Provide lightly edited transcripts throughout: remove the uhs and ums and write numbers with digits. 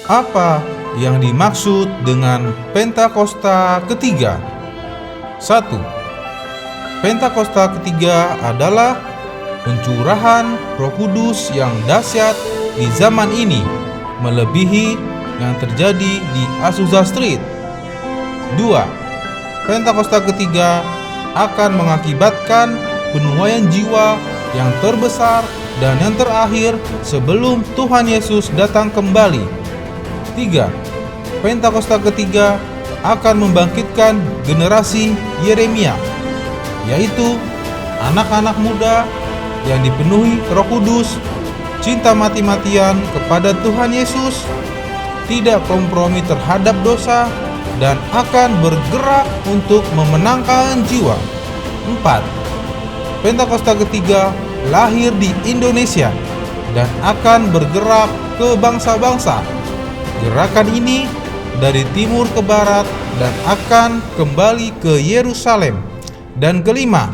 Apa yang dimaksud dengan Pentakosta ketiga? 1. Pentakosta ketiga adalah pencurahan Roh Kudus yang dahsyat di zaman ini, melebihi yang terjadi di Azusa Street. 2. Pentakosta ketiga akan mengakibatkan penuaian jiwa yang terbesar dan yang terakhir sebelum Tuhan Yesus datang kembali. 3. Pentakosta ketiga akan membangkitkan generasi Yeremia, yaitu anak-anak muda yang dipenuhi Roh Kudus, cinta mati-matian kepada Tuhan Yesus, tidak kompromi terhadap dosa, dan akan bergerak untuk memenangkan jiwa. 4. Pentakosta ketiga lahir di Indonesia dan akan bergerak ke bangsa-bangsa. Gerakan ini dari timur ke barat dan akan kembali ke Yerusalem. Dan kelima,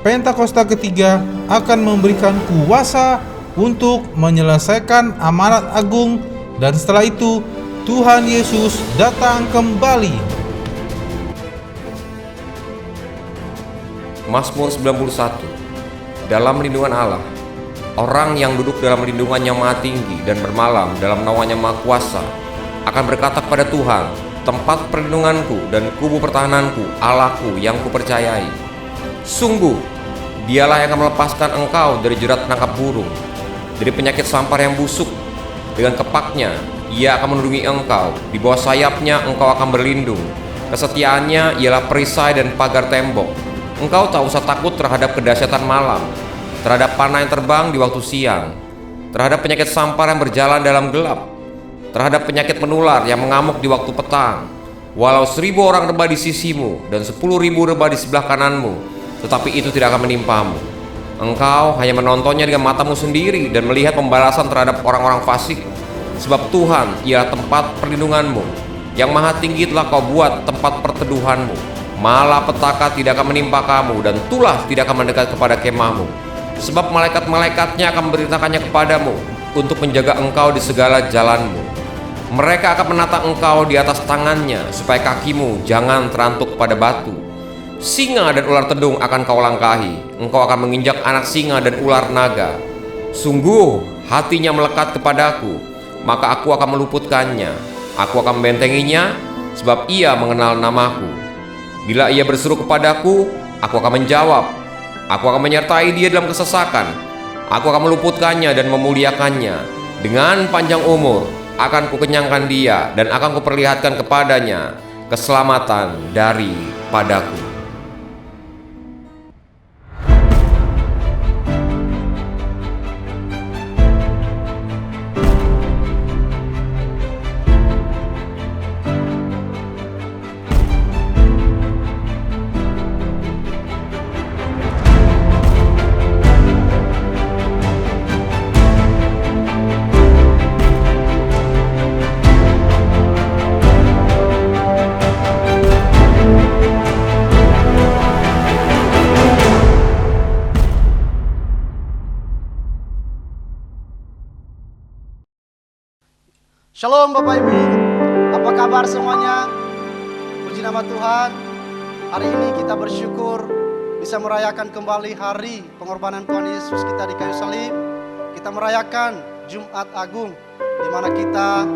Pentakosta ketiga akan memberikan kuasa untuk menyelesaikan amanat agung, dan setelah itu Tuhan Yesus datang kembali. Mazmur 91. Dalam lindungan Allah. Orang yang duduk dalam lindungannya Maha Tinggi dan bermalam dalam naungannya Maha Kuasa akan berkata kepada Tuhan, tempat perlindunganku dan kubu pertahananku, Allahku yang kupercayai. Sungguh, Dialah yang akan melepaskan engkau dari jerat penangkap burung, dari penyakit sampar yang busuk. Dengan kepaknya Ia akan melindungi engkau, di bawah sayapnya engkau akan berlindung. Kesetiaannya ialah perisai dan pagar tembok. Engkau tak usah takut terhadap kedahsyatan malam, terhadap panah yang terbang di waktu siang, terhadap penyakit sampar yang berjalan dalam gelap, terhadap penyakit menular yang mengamuk di waktu petang. Walau 1000 orang rebah di sisimu dan 10.000 rebah di sebelah kananmu, tetapi itu tidak akan menimpamu. Engkau hanya menontonnya dengan matamu sendiri dan melihat pembalasan terhadap orang-orang fasik. Sebab Tuhan ialah tempat perlindunganmu, yang Maha Tinggi telah kau buat tempat perteduhanmu. Malapetaka tidak akan menimpa kamu, dan tulah tidak akan mendekat kepada kemahmu. Sebab malaikat-malaikatnya akan memberitakannya kepadamu, untuk menjaga engkau di segala jalanmu. Mereka akan menatang engkau di atas tangannya, supaya kakimu jangan terantuk pada batu. Singa dan ular tedung akan kau langkahi, engkau akan menginjak anak singa dan ular naga. Sungguh hatinya melekat kepadaku, maka aku akan meluputkannya. Aku akan membentenginya, sebab ia mengenal namaku. Bila ia berseru kepadaku, aku akan menjawab. Aku akan menyertai dia dalam kesesakan. Aku akan meluputkannya dan memuliakannya. Dengan panjang umur akan kukenyangkan dia, dan akan kuperlihatkan kepadanya keselamatan daripadaku. Shalom Bapak Ibu, apa kabar semuanya? Puji nama Tuhan. Hari ini kita bersyukur bisa merayakan kembali hari pengorbanan Tuhan Yesus kita di kayu salib. Kita merayakan Jumat Agung, di mana kita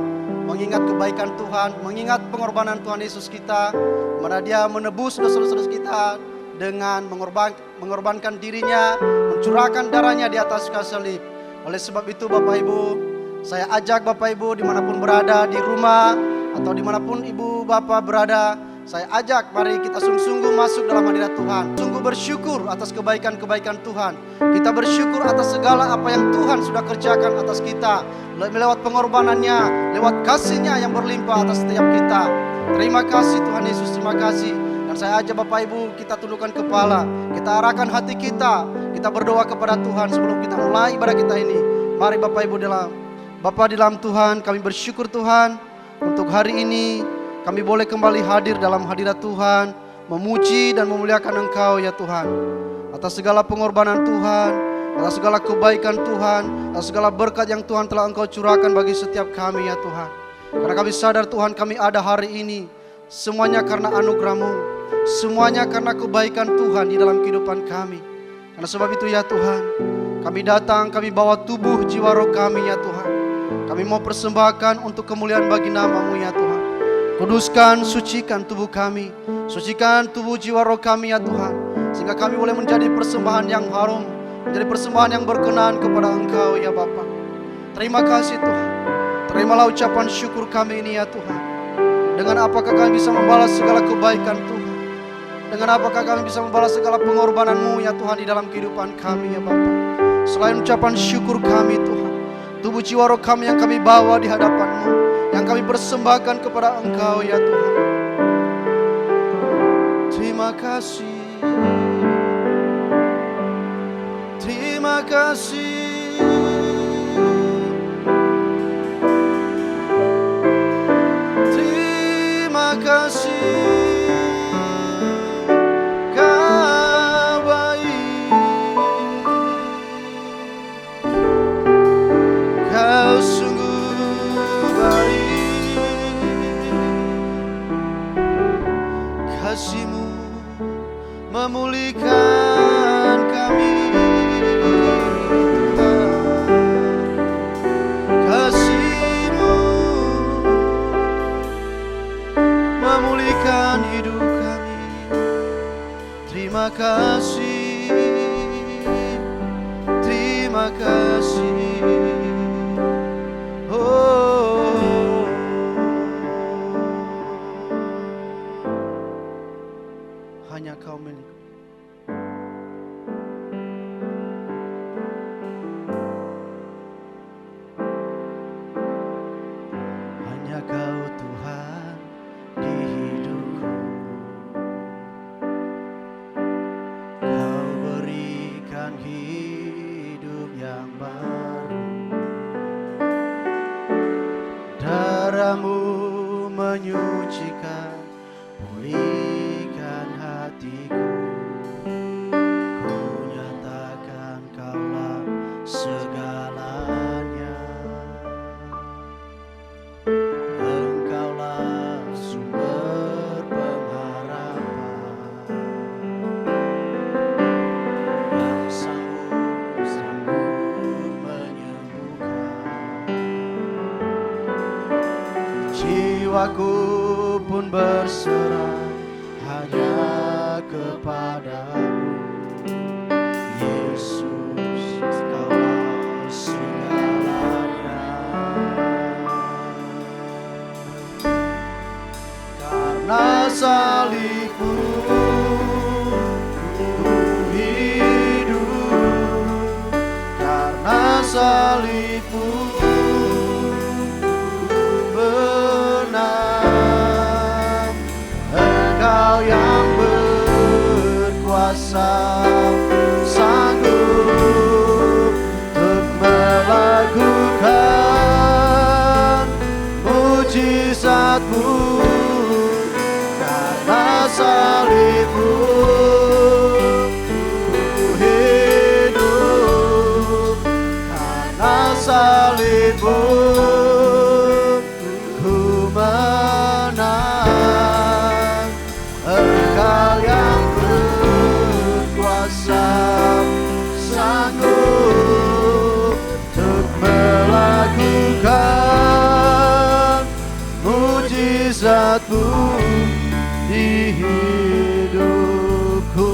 mengingat kebaikan Tuhan, mengingat pengorbanan Tuhan Yesus kita, di mana Dia menebus dosa-dosa kita dengan mengorbankan dirinya, mencurahkan darahnya di atas kayu salib. Oleh sebab itu Bapak Ibu, saya ajak Bapak Ibu dimanapun berada, di rumah atau dimanapun Ibu Bapak berada, saya ajak mari kita sungguh-sungguh masuk dalam hadirat Tuhan. Sungguh bersyukur atas kebaikan-kebaikan Tuhan. Kita bersyukur atas segala apa yang Tuhan sudah kerjakan atas kita, lewat pengorbanannya, lewat kasih-Nya yang berlimpah atas setiap kita. Terima kasih Tuhan Yesus, terima kasih. Dan saya ajak Bapak Ibu kita tundukkan kepala, kita arahkan hati kita, kita berdoa kepada Tuhan sebelum kita mulai ibadah kita ini. Mari Bapak Ibu Bapa di dalam Tuhan, kami bersyukur Tuhan untuk hari ini kami boleh kembali hadir dalam hadirat Tuhan, memuji dan memuliakan Engkau ya Tuhan. Atas segala pengorbanan Tuhan, atas segala kebaikan Tuhan, atas segala berkat yang Tuhan telah Engkau curahkan bagi setiap kami ya Tuhan. Karena kami sadar Tuhan kami ada hari ini, semuanya karena anugerah-Mu, semuanya karena kebaikan Tuhan di dalam kehidupan kami. Karena sebab itu ya Tuhan, kami datang, kami bawa tubuh, jiwa, roh kami ya Tuhan. Kami mau persembahkan untuk kemuliaan bagi nama-Mu ya Tuhan. Kuduskan, sucikan tubuh kami, sucikan tubuh, jiwa, roh kami ya Tuhan, sehingga kami boleh menjadi persembahan yang harum, menjadi persembahan yang berkenan kepada Engkau ya Bapa. Terima kasih Tuhan. Terimalah ucapan syukur kami ini ya Tuhan. Dengan apakah kami bisa membalas segala kebaikan Tuhan? Dengan apakah kami bisa membalas segala pengorbanan-Mu ya Tuhan di dalam kehidupan kami ya Bapa? Selain ucapan syukur kami Tuhan, tubuh, jiwa, roh kami yang kami bawa di hadapan-Mu, yang kami persembahkan kepada Engkau ya Tuhan. Terima kasih, terima kasih, terima kasih. Kau baik, Kau sungguh baik. Kasih-Mu memulihkan kami, kasih-Mu memulihkan hidup kami. Terima kasih, terima kasih. Oh, hanya Kau milik. Hanya Kau Tuhan di hidupku. Kau berikan hidup yang baru. Darah-Mu menyucikan, pulihkan hatiku. Ku nyatakan Kaulah segalanya. Engkaulah sumber pengharapan yang sanggup menyembuhkan. Jiwaku pun berserah hanya kepadamu, Yesus, Kaulah segalanya. Karena salib-Mu ku hidup, karena salib-Mu menang. Engkau yang berkuasa, sanggup untuk melakukan mujizat-Mu. Karena salib-Mu ku hidup, karena salib-Mu ku menang. Engkau yang berkuasa, sanggup untuk melakukan mujizat-Mu di hidupku.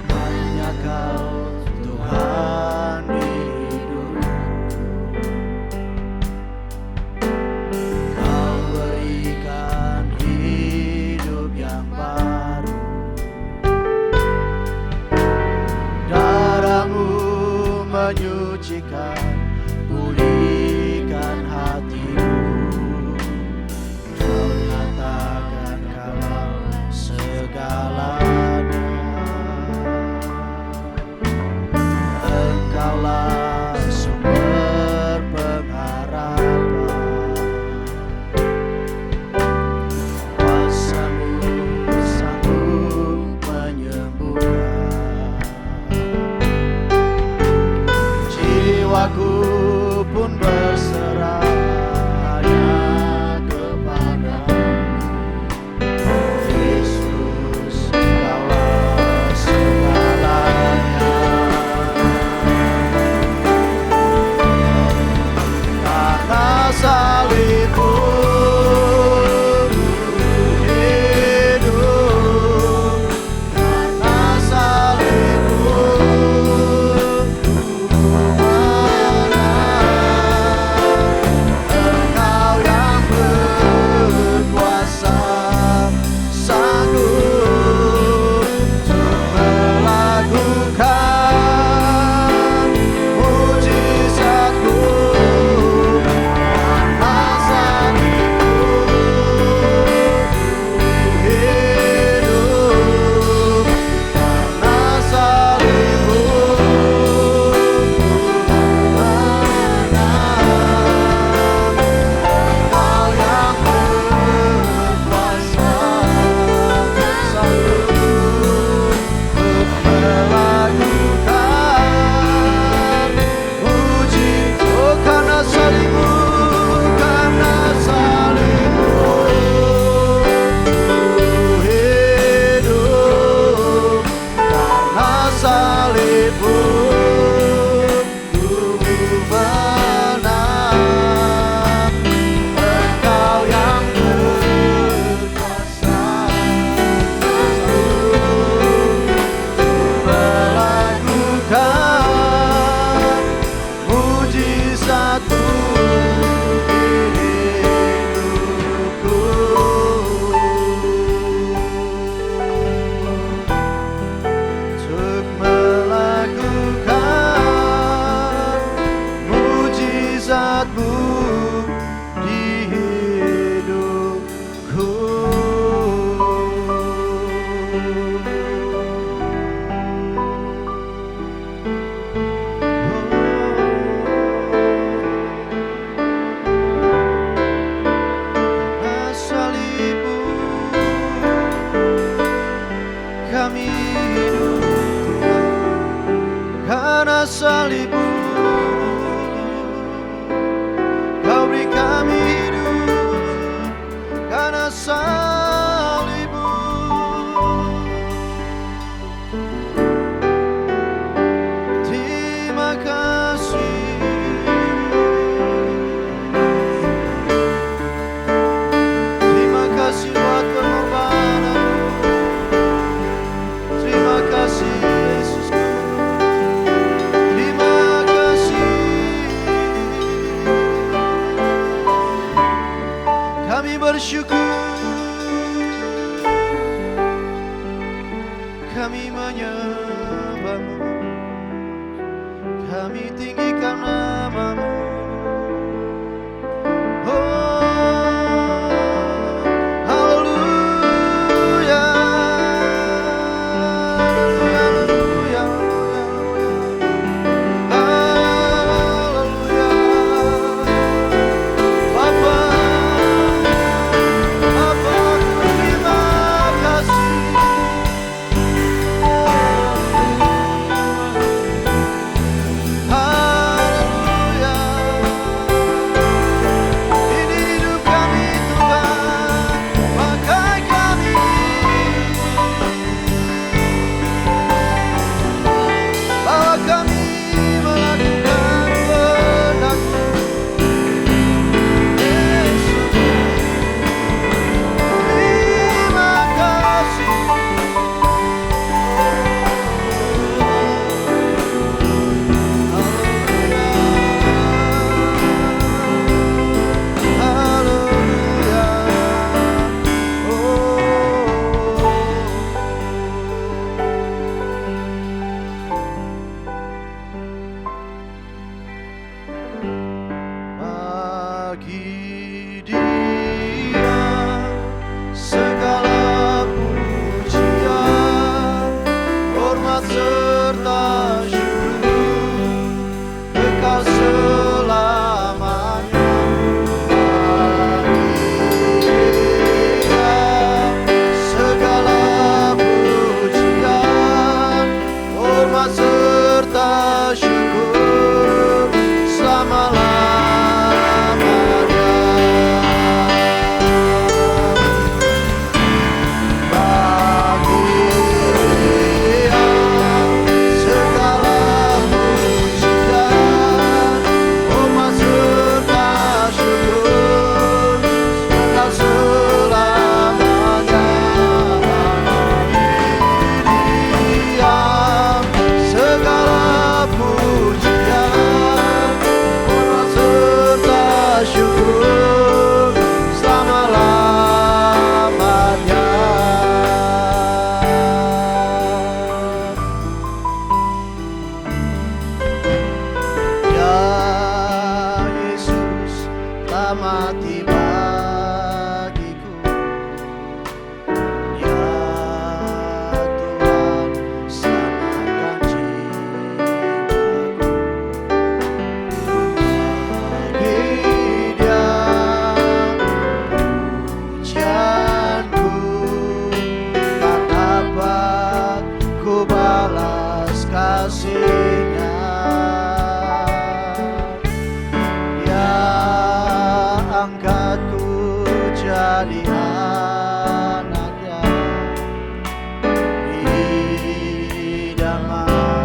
Hanya Kau Tuhan di hidupku. Kau berikan hidup yang baru. Darah-Mu menyucikan, pulihkan hatiku. Kau nyatakan Kaulah segalanya. Engkaulah sumber pengharapan sekalipun ku menang, Engkau yang berkuasa melakukan mujizat-Mu di hidupku. Untuk melakukan mujizat-Mu di hidupku. Karena salib-Mu kami hidup, karena salib-Mu Kau beri kami hidup, karena salib-Mu. Terima kasih, terima kasih buat pengorbanan-Mu. Terima kasih Yesusku, terima kasih. Kami bersyukur, kami menyembah-Mu, kami tinggikan nama-Mu. Oh, haleluya, haleluya, haleluya. Bapa, terima kasih. Haleluya. Ini hidup kami Tuhan, pakai kami. Bawa kami melakukan kehendak-Mu. Yesus, terima kasih. Haleluya, bagi Dia segala pujian, hormat serta syukur kekal selamanya. Bagi Dia segala pujian, hormat serta syukur selama-lamanya. Bagi Dia segala pujian, hormat serta syukur kekal selamanya. Dia segala pujian, hormat serta syukur selama-lamanya. Ya Yesus telah mati bagiku, Ya Tuhan selamatkan jiwaku. Bagi Dia pujianku, tak dapat ku balas kasih-Nya. Ya angkatku jadi anaknya, idaman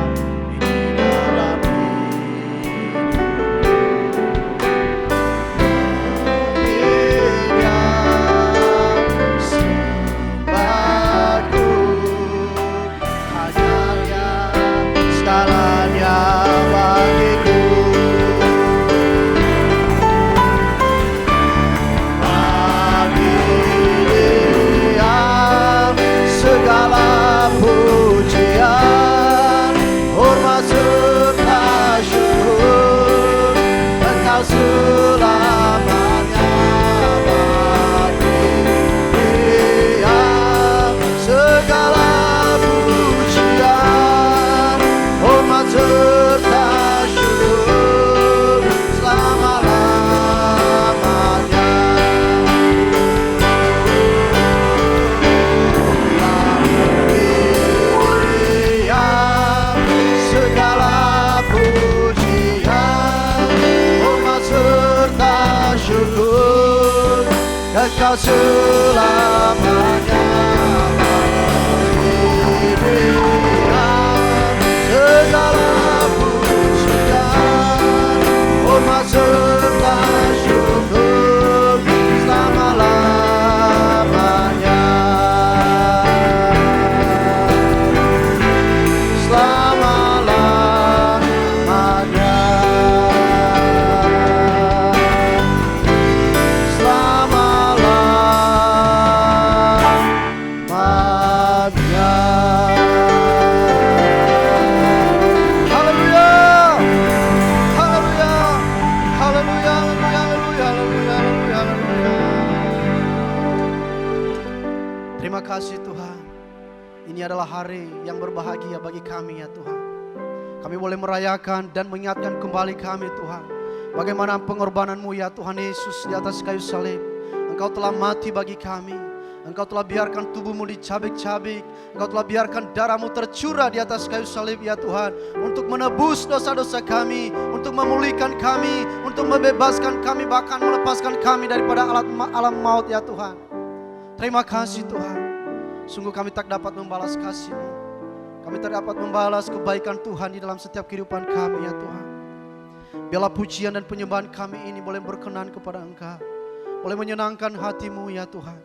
syukur, Engkau selamanya. Segala pujian, hormat serta syukur selama-lamanya. Selama-lamanya. Terima kasih Tuhan. Ini adalah hari yang berbahagia bagi kami ya Tuhan. Kami boleh merayakan dan mengingatkan kembali kami Tuhan, bagaimana pengorbanan-Mu ya Tuhan Yesus di atas kayu salib. Engkau telah mati bagi kami. Engkau telah biarkan tubuh-Mu dicabik-cabik. Engkau telah biarkan darah-Mu tercurah di atas kayu salib ya Tuhan, untuk menebus dosa-dosa kami, untuk memulihkan kami, untuk membebaskan kami, bahkan melepaskan kami daripada alam maut ya Tuhan. Terima kasih Tuhan. Sungguh kami tak dapat membalas kasih-Mu. Kami tak dapat membalas kebaikan Tuhan di dalam setiap kehidupan kami ya Tuhan. Biarlah pujian dan penyembahan kami ini boleh berkenan kepada Engkau, boleh menyenangkan hati-Mu ya Tuhan.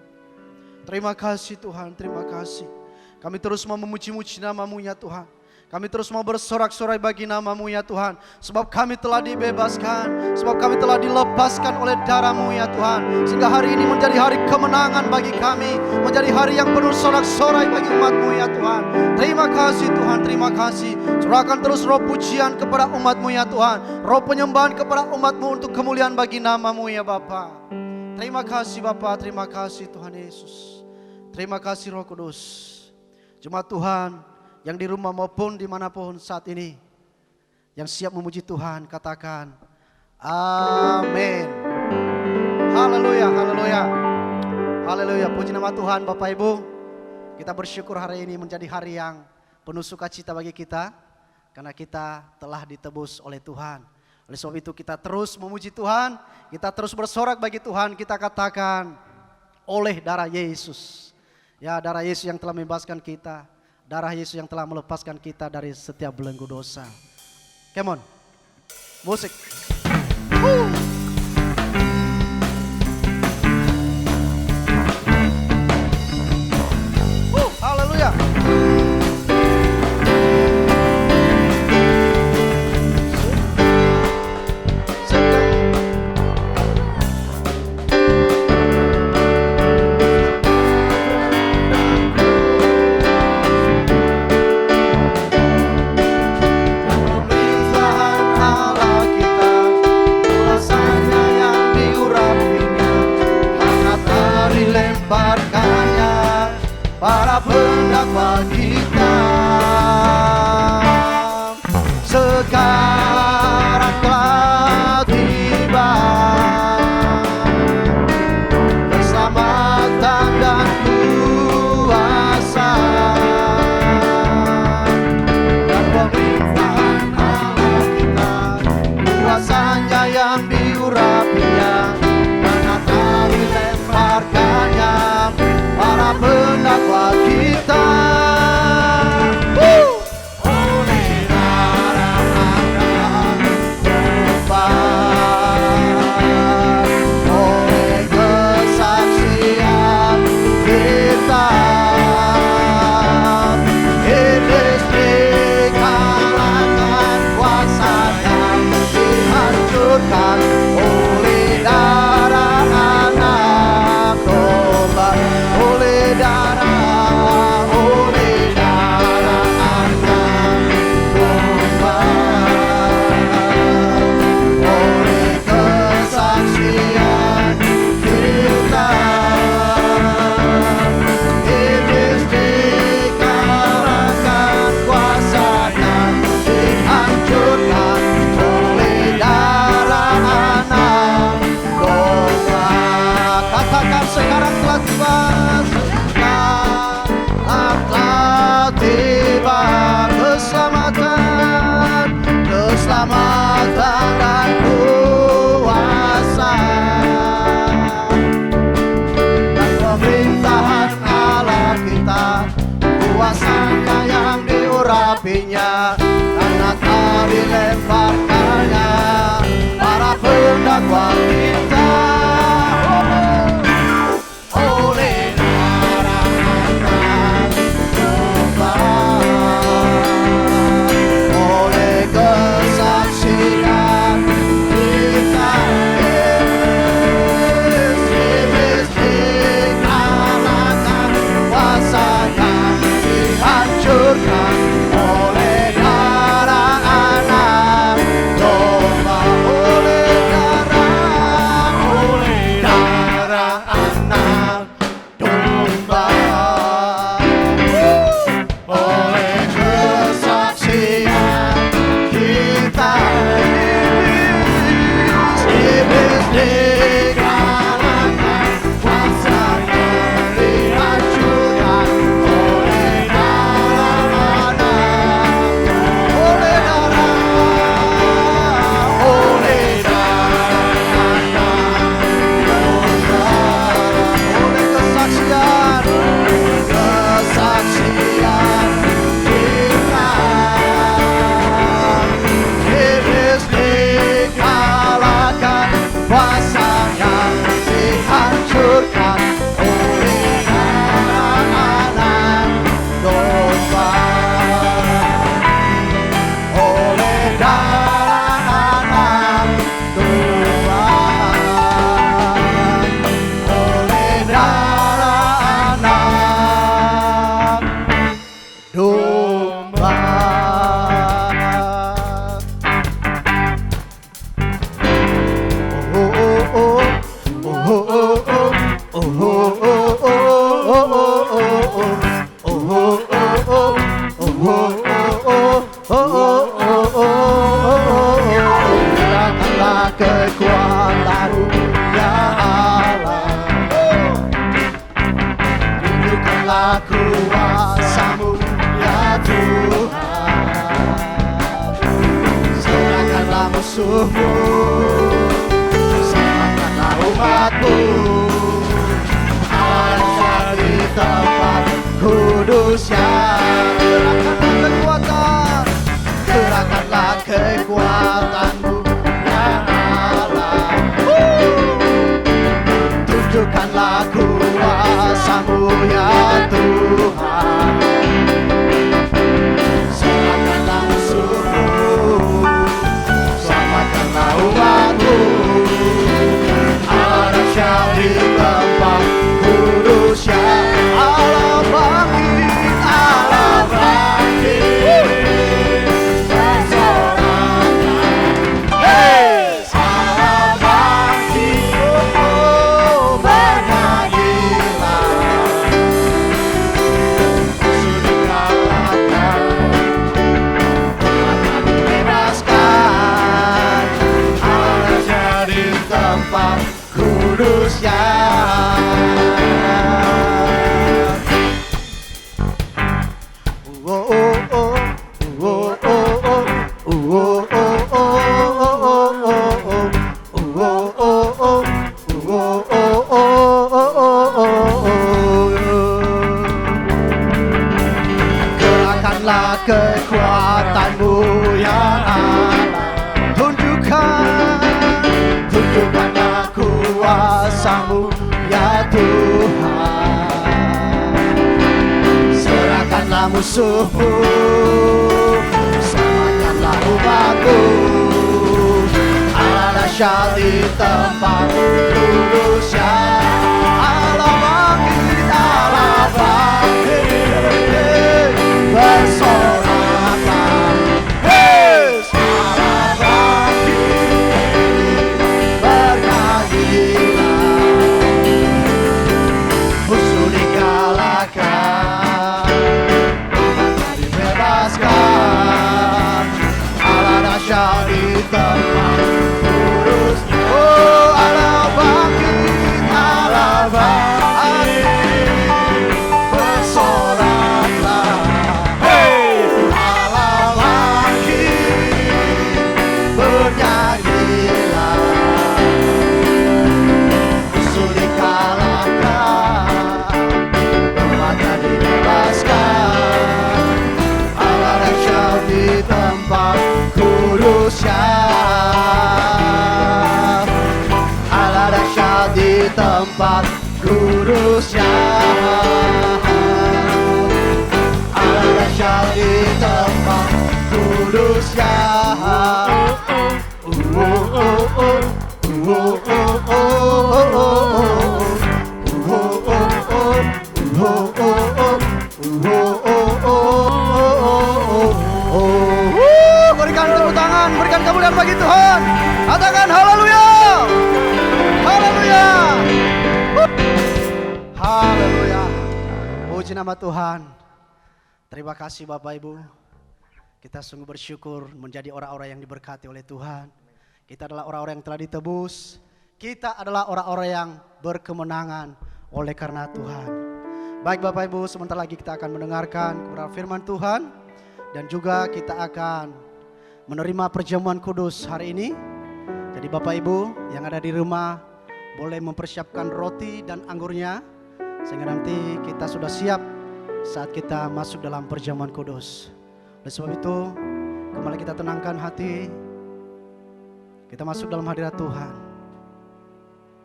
Terima kasih Tuhan, terima kasih. Kami terus mau memuji-muji nama-Mu ya Tuhan. Kami terus mau bersorak-sorai bagi nama-Mu ya Tuhan. Sebab kami telah dibebaskan, sebab kami telah dilepaskan oleh darah-Mu ya Tuhan. Sehingga hari ini menjadi hari kemenangan bagi kami, menjadi hari yang penuh sorak-sorai bagi umat-Mu ya Tuhan. Terima kasih Tuhan, terima kasih. Curahkan terus roh pujian kepada umat-Mu ya Tuhan, roh penyembahan kepada umat-Mu untuk kemuliaan bagi nama-Mu ya Bapa. Terima kasih Bapa, terima kasih Tuhan Yesus. Terima kasih Roh Kudus. Jemaat Tuhan yang di rumah maupun dimanapun saat ini, yang siap memuji Tuhan, katakan amin. Haleluya, haleluya, haleluya. Puji nama Tuhan Bapak Ibu. Kita bersyukur hari ini menjadi hari yang penuh sukacita bagi kita, karena kita telah ditebus oleh Tuhan. Oleh sebab itu kita terus memuji Tuhan, kita terus bersorak bagi Tuhan. Kita katakan oleh darah Yesus. Ya, darah Yesus yang telah membebaskan kita, darah Yesus yang telah melepaskan kita dari setiap belenggu dosa. Come on, musik. Haleluya. Para pendakwa kita sekarang telah tiba, keselamatan dan kuasa dan pemerintahan Allah kita, kuasanya yang diurapinya dan akan dilemparkannya para pendakwa kita. Oleh darah dilemparkannya para pendakwa kita. Oleh darah anak domba, oleh kesaksian kita, iblis dikalahkan, kuasanya dihancurkan oleh darah anak domba, oleh darah anak domba, oleh kesaksian kita, iblis dikalahkan, kuasanya dihancurkan oleh darah anak, oleh darah anak domba, oleh kesaksian kita, iblis dikalahkan, kuasanya dihancurkan oleh darah anak domba, oleh darah anak domba, oleh darah anak domba. Serahkanlah kekuatan-Mu ya Allah, tunjukkanlah kuasa-Mu ya Tuhan, serahkanlah musuh-Mu, selamatkanlah umat-Mu, ada di tempat kudus-Nya. Serahkanlah kekuatan-Mu ya Allah, tunjukkanlah kuasa-Mu ya Tuhan, serahkanlah musuh-Mu, selamatkanlah umat-Mu, ada di tempat kudus-Nya. Allah bangkit, Allah bangkit, Allah bangkit, bernyanyilah, musuh dikalahkan, akan dibebaskan, ada di tempat kudus-Nya. Gerakkanlah kekuatan-Mu ya Allah, tunjukkanlah kuasa-Mu ya Tuhan, serahkanlah musuh-Mu, selamatkanlah umat-Mu, ada di tempat kudus-Nya. Allah bangkit, Allah bangkit, bersoraklah, Allah bangkit, bernyanyilah, musuh dikalahkan, umatnya dibebaskan, Allah dahsyat di tempat kudus-Nya. Oh, Allah bangkit, kudus ya. Berikan tepuk tangan, berikan kemuliaan bagi Tuhan. Katakan haleluya. Haleluya. Haleluya. Puji nama Tuhan. Terima kasih Bapak Ibu. Kita sungguh bersyukur menjadi orang-orang yang diberkati oleh Tuhan. Kita adalah orang-orang yang telah ditebus. Kita adalah orang-orang yang berkemenangan oleh karena Tuhan. Baik Bapak Ibu, sebentar lagi kita akan mendengarkan kebenaran firman Tuhan. Dan juga kita akan menerima perjamuan kudus hari ini. Jadi Bapak Ibu yang ada di rumah boleh mempersiapkan roti dan anggurnya. Sehingga nanti kita sudah siap saat kita masuk dalam perjamuan kudus. Oleh sebab itu, kembali kita tenangkan hati. Kita masuk dalam hadirat Tuhan.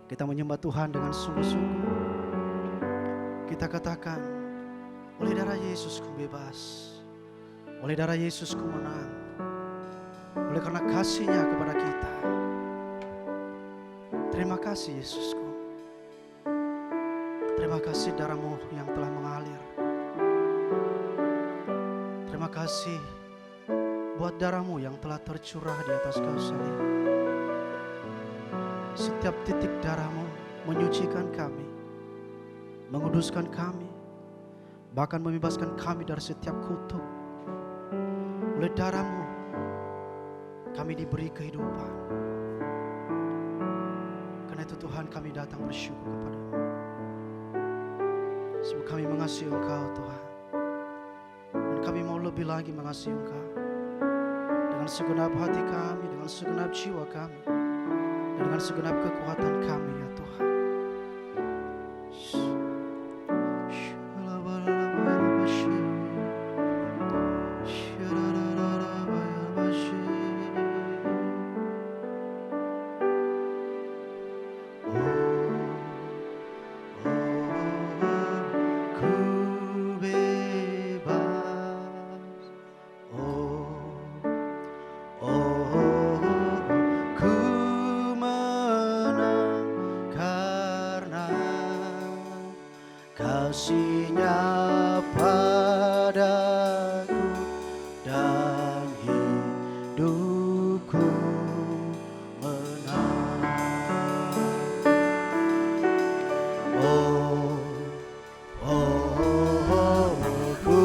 Kita menyembah Tuhan dengan sungguh-sungguh. Kita katakan, oleh darah Yesus ku bebas. Oleh darah Yesus ku menang. Oleh karena kasih-Nya kepada kita. Terima kasih Yesusku. Terima kasih darah-Mu yang telah mengalir. Terima kasih buat darah-Mu yang telah tercurah di atas kayu salib. Setiap titik darah-Mu menyucikan kami, menguduskan kami, bahkan membebaskan kami dari setiap kutuk. Oleh darah-Mu kami diberi kehidupan. Karena itu Tuhan, kami datang bersyukur kepada-Mu. Sebab kami mengasihi Engkau Tuhan. Dan kami mau lebih lagi mengasihi Engkau. Dengan segenap hati kami, dengan segenap jiwa kami, dan dengan segenap kekuatan kami ya Tuhan. Kasih-Nya padaku dan hidupku menang. Oh, oh, oh, ku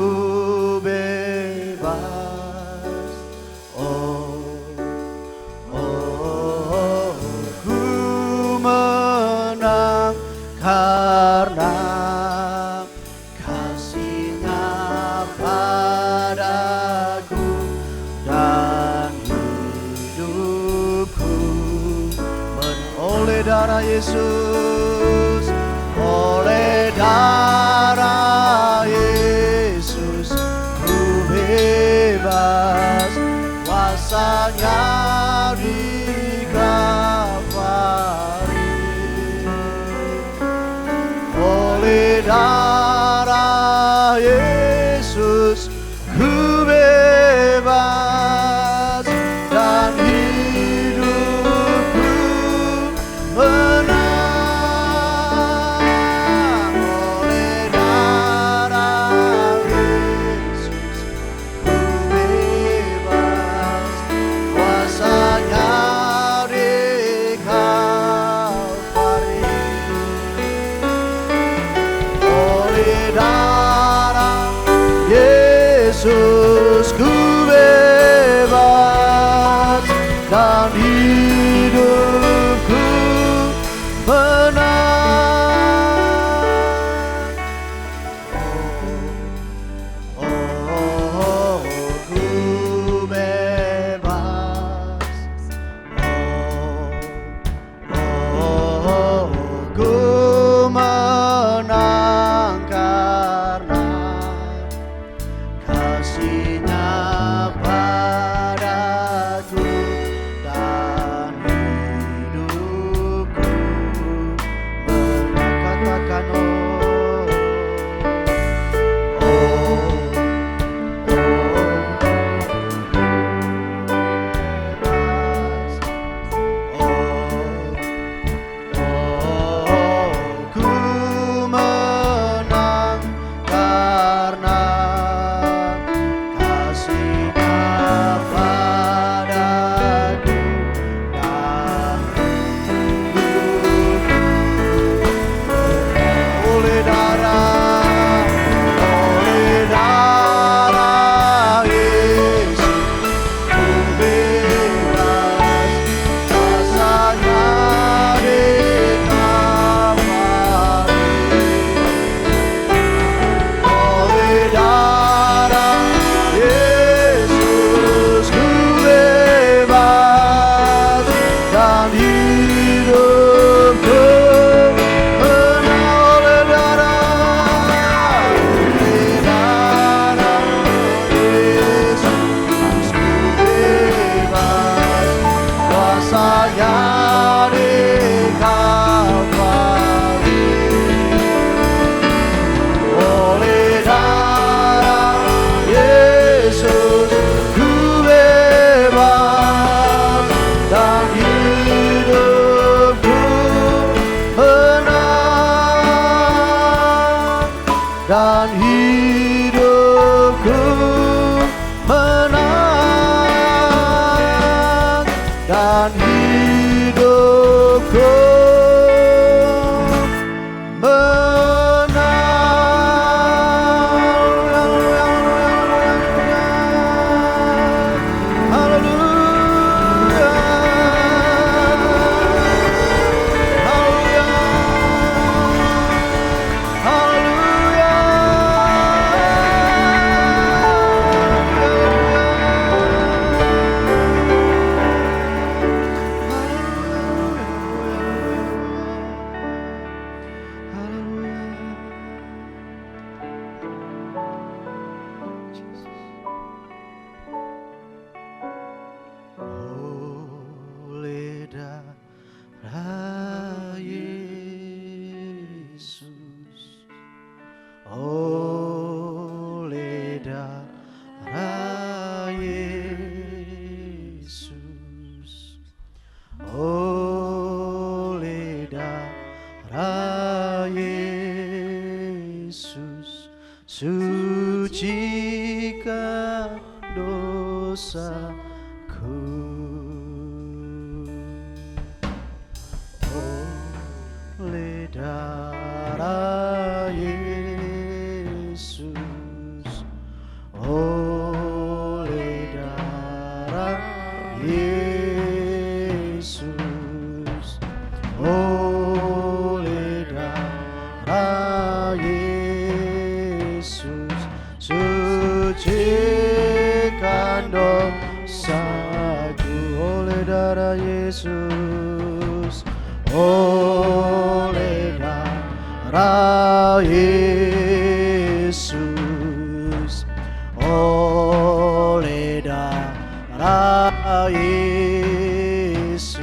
bebas. Oh, oh, ku menang karena darah Yesus, oleh darah Yesus ku bebas, kuasa-Nya di Kalvari. Oleh darah Yesus ku bebas dan kuasa-Nya dan hidupku menang, dan hidupku sucikan dosaku. Oleh darah Yesus, oleh darah Yesus, oleh darah Yesus, sucikan dosaku. Oleh darah Yesus, oleh darah Yesus, oleh darah Yesus,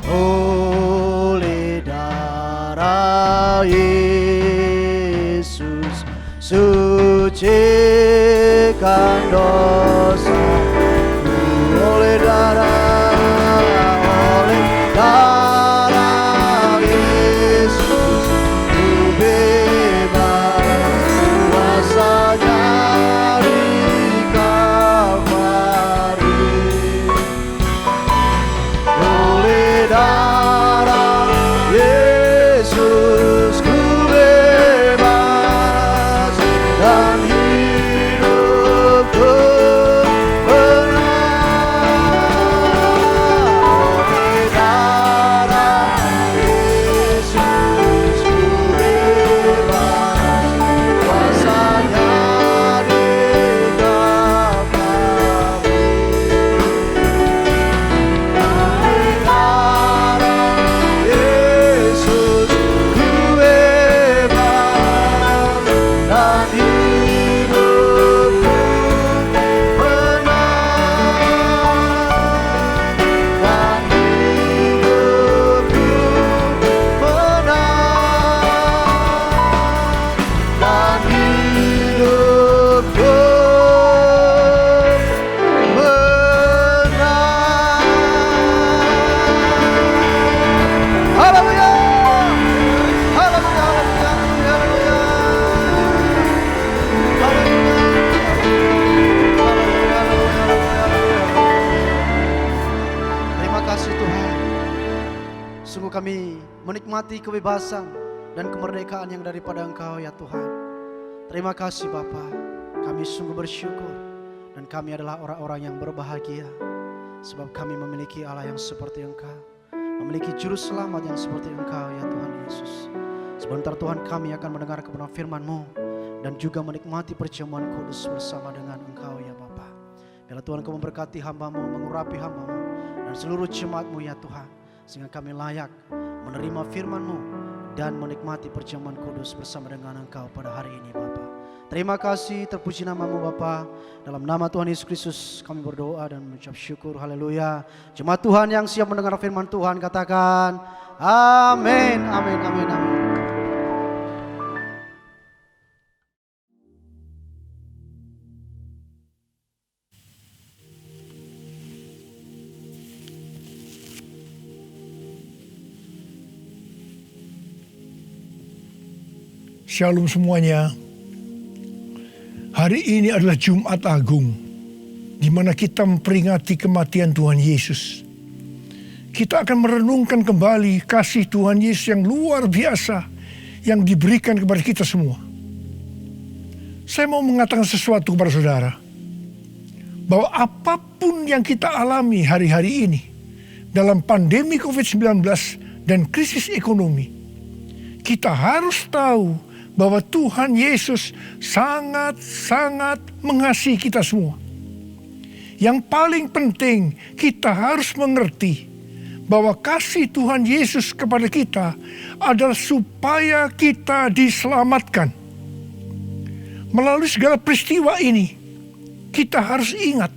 oleh darah Yesus, sucikan dosaku. Oleh darah Yesus, ku bebas, kuasanya di Kalvari. Oleh darah Yesus, ku bebas dan hidupku kami menikmati kebebasan dan kemerdekaan yang daripada Engkau ya Tuhan. Terima kasih Bapa, kami sungguh bersyukur dan kami adalah orang-orang yang berbahagia sebab kami memiliki Allah yang seperti Engkau, memiliki juru selamat yang seperti Engkau ya Tuhan Yesus. Sebentar Tuhan kami akan mendengar kebenaran firman-Mu dan juga menikmati perjamuan kudus bersama dengan Engkau ya Bapa. Biarlah Tuhan Kau memberkati hamba-Mu, mengurapi hamba-Mu dan seluruh jemaat-Mu ya Tuhan, sehingga kami layak menerima firman-Mu dan menikmati perjamuan kudus bersama dengan Engkau pada hari ini Bapa. Terima kasih, terpuji nama-Mu Bapa. Dalam nama Tuhan Yesus Kristus kami berdoa dan mengucap syukur. Haleluya. Jemaat Tuhan yang siap mendengar firman Tuhan katakan amin, amin, amin, amin. Shalom semuanya. Hari ini adalah Jumat Agung, di mana kita memperingati kematian Tuhan Yesus. Kita akan merenungkan kembali kasih Tuhan Yesus yang luar biasa yang diberikan kepada kita semua. Saya mau mengatakan sesuatu kepada saudara, bahwa apapun yang kita alami hari-hari ini dalam pandemi COVID-19 dan krisis ekonomi, kita harus tahu bahwa Tuhan Yesus sangat-sangat mengasihi kita semua. Yang paling penting, kita harus mengerti bahwa kasih Tuhan Yesus kepada kita adalah supaya kita diselamatkan. Melalui segala peristiwa ini, kita harus ingat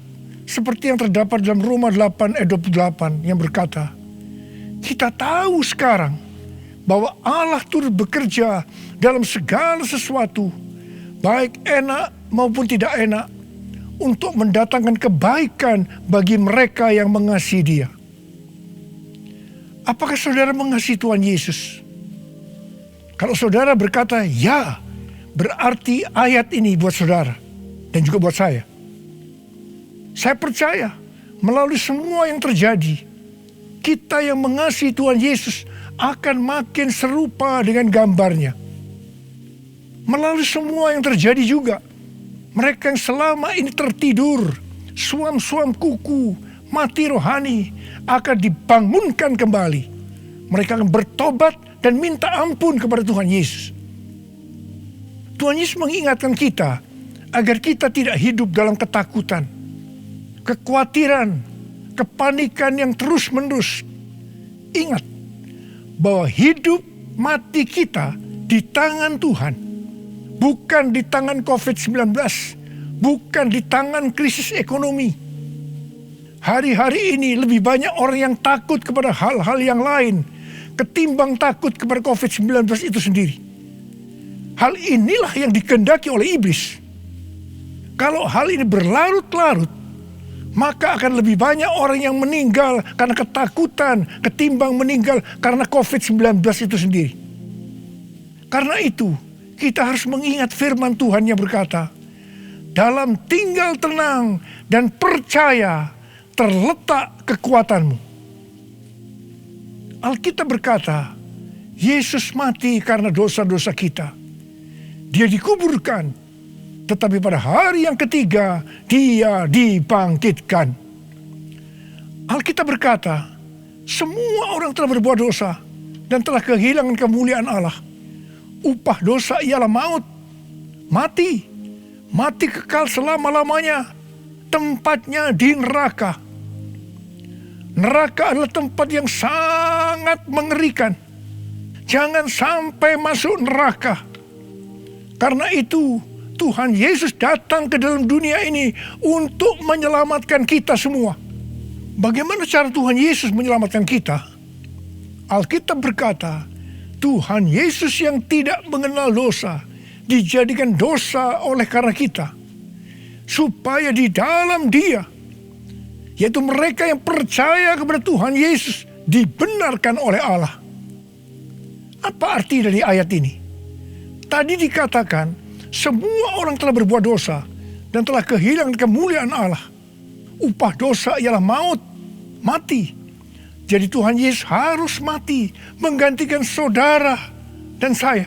seperti yang terdapat dalam Roma 8 ayat 28 yang berkata, kita tahu sekarang bahwa Allah turut bekerja dalam segala sesuatu, baik enak maupun tidak enak, untuk mendatangkan kebaikan bagi mereka yang mengasihi Dia. Apakah saudara mengasihi Tuhan Yesus? Kalau saudara berkata ya, berarti ayat ini buat saudara dan juga buat saya. Saya percaya melalui semua yang terjadi, kita yang mengasihi Tuhan Yesus akan makin serupa dengan gambarnya. Melalui semua yang terjadi juga, mereka yang selama ini tertidur, suam-suam kuku, mati rohani, akan dibangunkan kembali. Mereka akan bertobat dan minta ampun kepada Tuhan Yesus. Tuhan Yesus mengingatkan kita agar kita tidak hidup dalam ketakutan, kekhawatiran, kepanikan yang terus-menerus. Ingat bahwa hidup mati kita di tangan Tuhan, bukan di tangan COVID-19, bukan di tangan krisis ekonomi. Hari-hari ini lebih banyak orang yang takut kepada hal-hal yang lain ketimbang takut kepada COVID-19 itu sendiri. Hal inilah yang dikehendaki oleh iblis. Kalau hal ini berlarut-larut, maka akan lebih banyak orang yang meninggal karena ketakutan ketimbang meninggal karena COVID-19 itu sendiri. Karena itu, kita harus mengingat firman Tuhan yang berkata, dalam tinggal tenang dan percaya terletak kekuatanmu. Alkitab berkata, Yesus mati karena dosa-dosa kita. Dia dikuburkan, tetapi pada hari yang ketiga, Dia dibangkitkan. Alkitab berkata, semua orang telah berbuat dosa dan telah kehilangan kemuliaan Allah. Upah dosa ialah maut, mati kekal selama-lamanya, tempatnya di neraka. Neraka adalah tempat yang sangat mengerikan. Jangan sampai masuk neraka. Karena itu, Tuhan Yesus datang ke dalam dunia ini untuk menyelamatkan kita semua. Bagaimana cara Tuhan Yesus menyelamatkan kita? Alkitab berkata, Tuhan Yesus yang tidak mengenal dosa dijadikan dosa oleh karena kita, supaya di dalam Dia, yaitu mereka yang percaya kepada Tuhan Yesus, dibenarkan oleh Allah. Apa arti dari ayat ini? Tadi dikatakan, semua orang telah berbuat dosa dan telah kehilangan kemuliaan Allah. Upah dosa ialah maut, mati. Jadi Tuhan Yesus harus mati menggantikan saudara dan saya.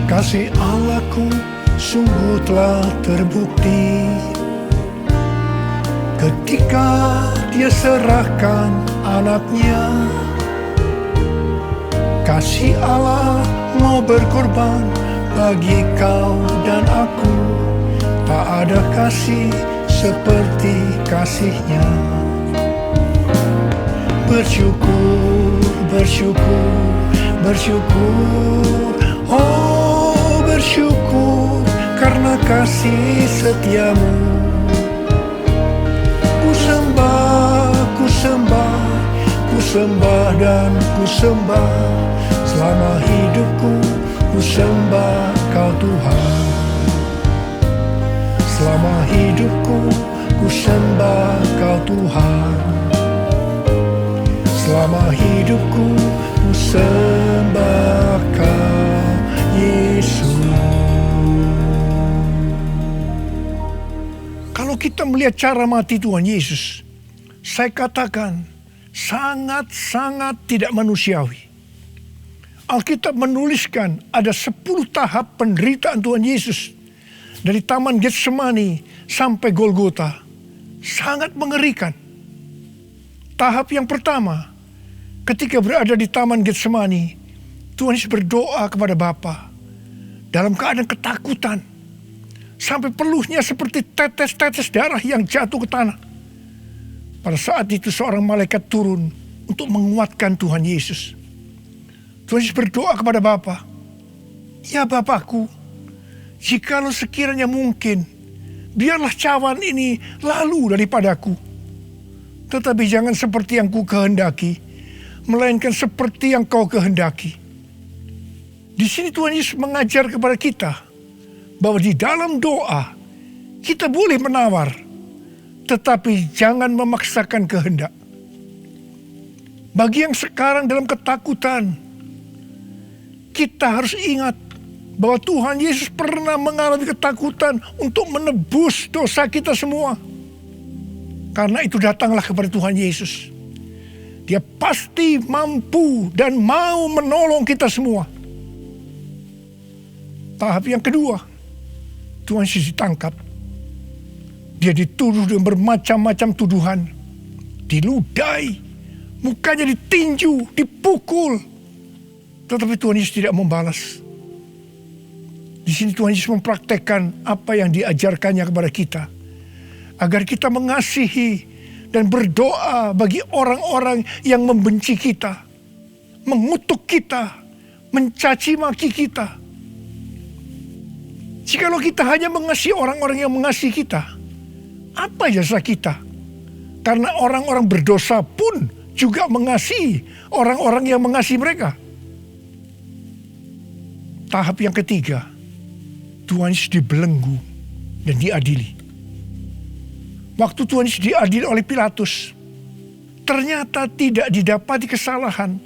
Kasih Allahku sungguh telah terbukti ketika Dia serahkan anaknya. Kasih Allah mau berkorban bagi kau dan aku. Tak ada kasih seperti kasih-Nya. Bersyukur, bersyukur, bersyukur. Oh, bersyukur karena kasih setiamu. Ku sembah, ku sembah, ku sembah dan ku sembah. Selama hidupku ku sembah kau Tuhan. Selama hidupku ku sembah kau Tuhan. Selama hidupku ku sembah Kau Yesus. Kalau kita melihat cara mati Tuhan Yesus, saya katakan sangat-sangat tidak manusiawi. Alkitab menuliskan ada 10 tahap penderitaan Tuhan Yesus. Dari Taman Getsemani sampai Golgota. Sangat mengerikan. Tahap yang pertama, ketika berada di Taman Getsemani, Tuhan Yesus berdoa kepada Bapa dalam keadaan ketakutan. Sampai peluhnya seperti tetes-tetes darah yang jatuh ke tanah. Pada saat itu seorang malaikat turun untuk menguatkan Tuhan Yesus. Tuhan Yesus berdoa kepada Bapa, "Ya Bapakku, jikalau sekiranya mungkin, biarlah cawan ini lalu daripadaku. Tetapi jangan seperti yang ku kehendaki, melainkan seperti yang Kau kehendaki." Di sini Tuhan Yesus mengajar kepada kita bahwa di dalam doa kita boleh menawar, tetapi jangan memaksakan kehendak. Bagi yang sekarang dalam ketakutan, kita harus ingat bahwa Tuhan Yesus pernah mengalami ketakutan untuk menebus dosa kita semua. Karena itu datanglah kepada Tuhan Yesus. Dia pasti mampu dan mau menolong kita semua. Tahap yang kedua, Tuhan Yesus ditangkap. Dia dituduh dengan bermacam-macam tuduhan. Diludahi, mukanya ditinju, dipukul. Tetapi Tuhan Yesus tidak membalas. Di sini Tuhan Yesus mempraktekkan apa yang diajarkannya kepada kita. Agar kita mengasihi dan berdoa bagi orang-orang yang membenci kita. Mengutuk kita, mencaci maki kita. Jikalau kita hanya mengasihi orang-orang yang mengasihi kita, apa jasa kita? Karena orang-orang berdosa pun juga mengasihi orang-orang yang mengasihi mereka. Tahap yang ketiga, Tuhan Yesus dibelenggu dan diadili. Waktu Tuhan Yesus diadili oleh Pilatus, ternyata tidak didapati kesalahan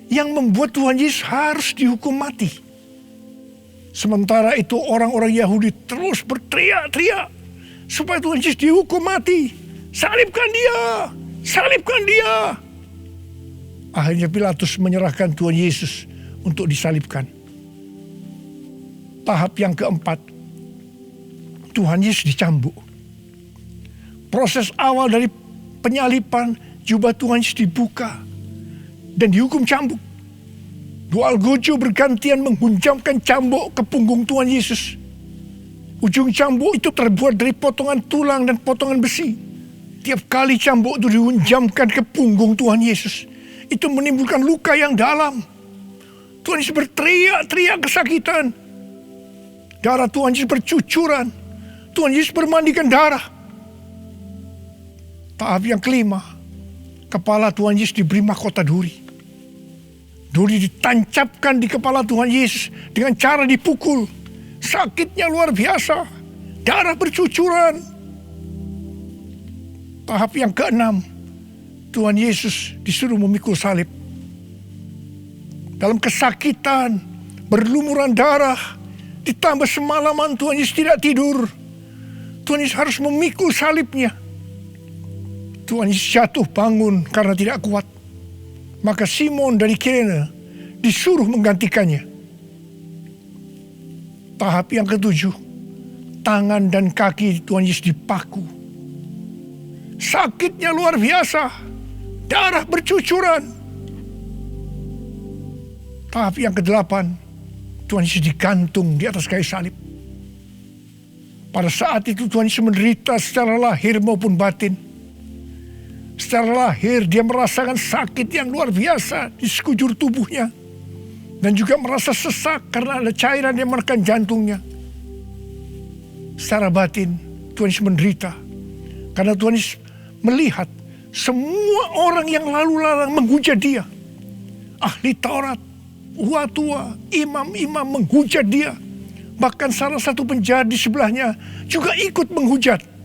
yang membuat Tuhan Yesus harus dihukum mati. Sementara itu orang-orang Yahudi terus berteriak-teriak supaya Tuhan Yesus dihukum mati. Salibkan dia! Salibkan dia! Akhirnya Pilatus menyerahkan Tuhan Yesus untuk disalibkan. Tahap yang keempat, Tuhan Yesus dicambuk. Proses awal dari penyalipan, jubah Tuhan Yesus dibuka dan dihukum cambuk. Dua algojo bergantian menghunjamkan cambuk ke punggung Tuhan Yesus. Ujung cambuk itu terbuat dari potongan tulang dan potongan besi. Tiap kali cambuk itu dihunjamkan ke punggung Tuhan Yesus, itu menimbulkan luka yang dalam. Tuhan Yesus berteriak-teriak kesakitan. Darah Tuhan Yesus bercucuran. Tuhan Yesus bermandikan darah. Tahap yang kelima, kepala Tuhan Yesus diberi mahkota duri. Duri ditancapkan di kepala Tuhan Yesus dengan cara dipukul. Sakitnya luar biasa. Darah bercucuran. Tahap yang keenam, Tuhan Yesus disuruh memikul salib. Dalam kesakitan, berlumuran darah, ditambah semalaman Tuhan Yesus tidak tidur. Tuhan Yesus harus memikul salibnya. Tuhan Yesus jatuh bangun karena tidak kuat. Maka Simon dari Kirene disuruh menggantikannya. Tahap yang ketujuh, tangan dan kaki Tuhan Yesus dipaku. Sakitnya luar biasa, darah bercucuran. Tahap yang kedelapan, Tuhan Yesus digantung di atas kayu salib. Pada saat itu Tuhan Yesus menderita secara lahir maupun batin. Secara lahir dia merasakan sakit yang luar biasa di sekujur tubuhnya. Dan juga merasa sesak karena ada cairan yang menekan jantungnya. Secara batin Tuhan Yesus menderita. Karena Tuhan Yesus melihat semua orang yang lalu lalang menghujat dia. Ahli Taurat, tua-tua, imam-imam menghujat dia. Bahkan salah satu penjahat di sebelahnya juga ikut menghujat.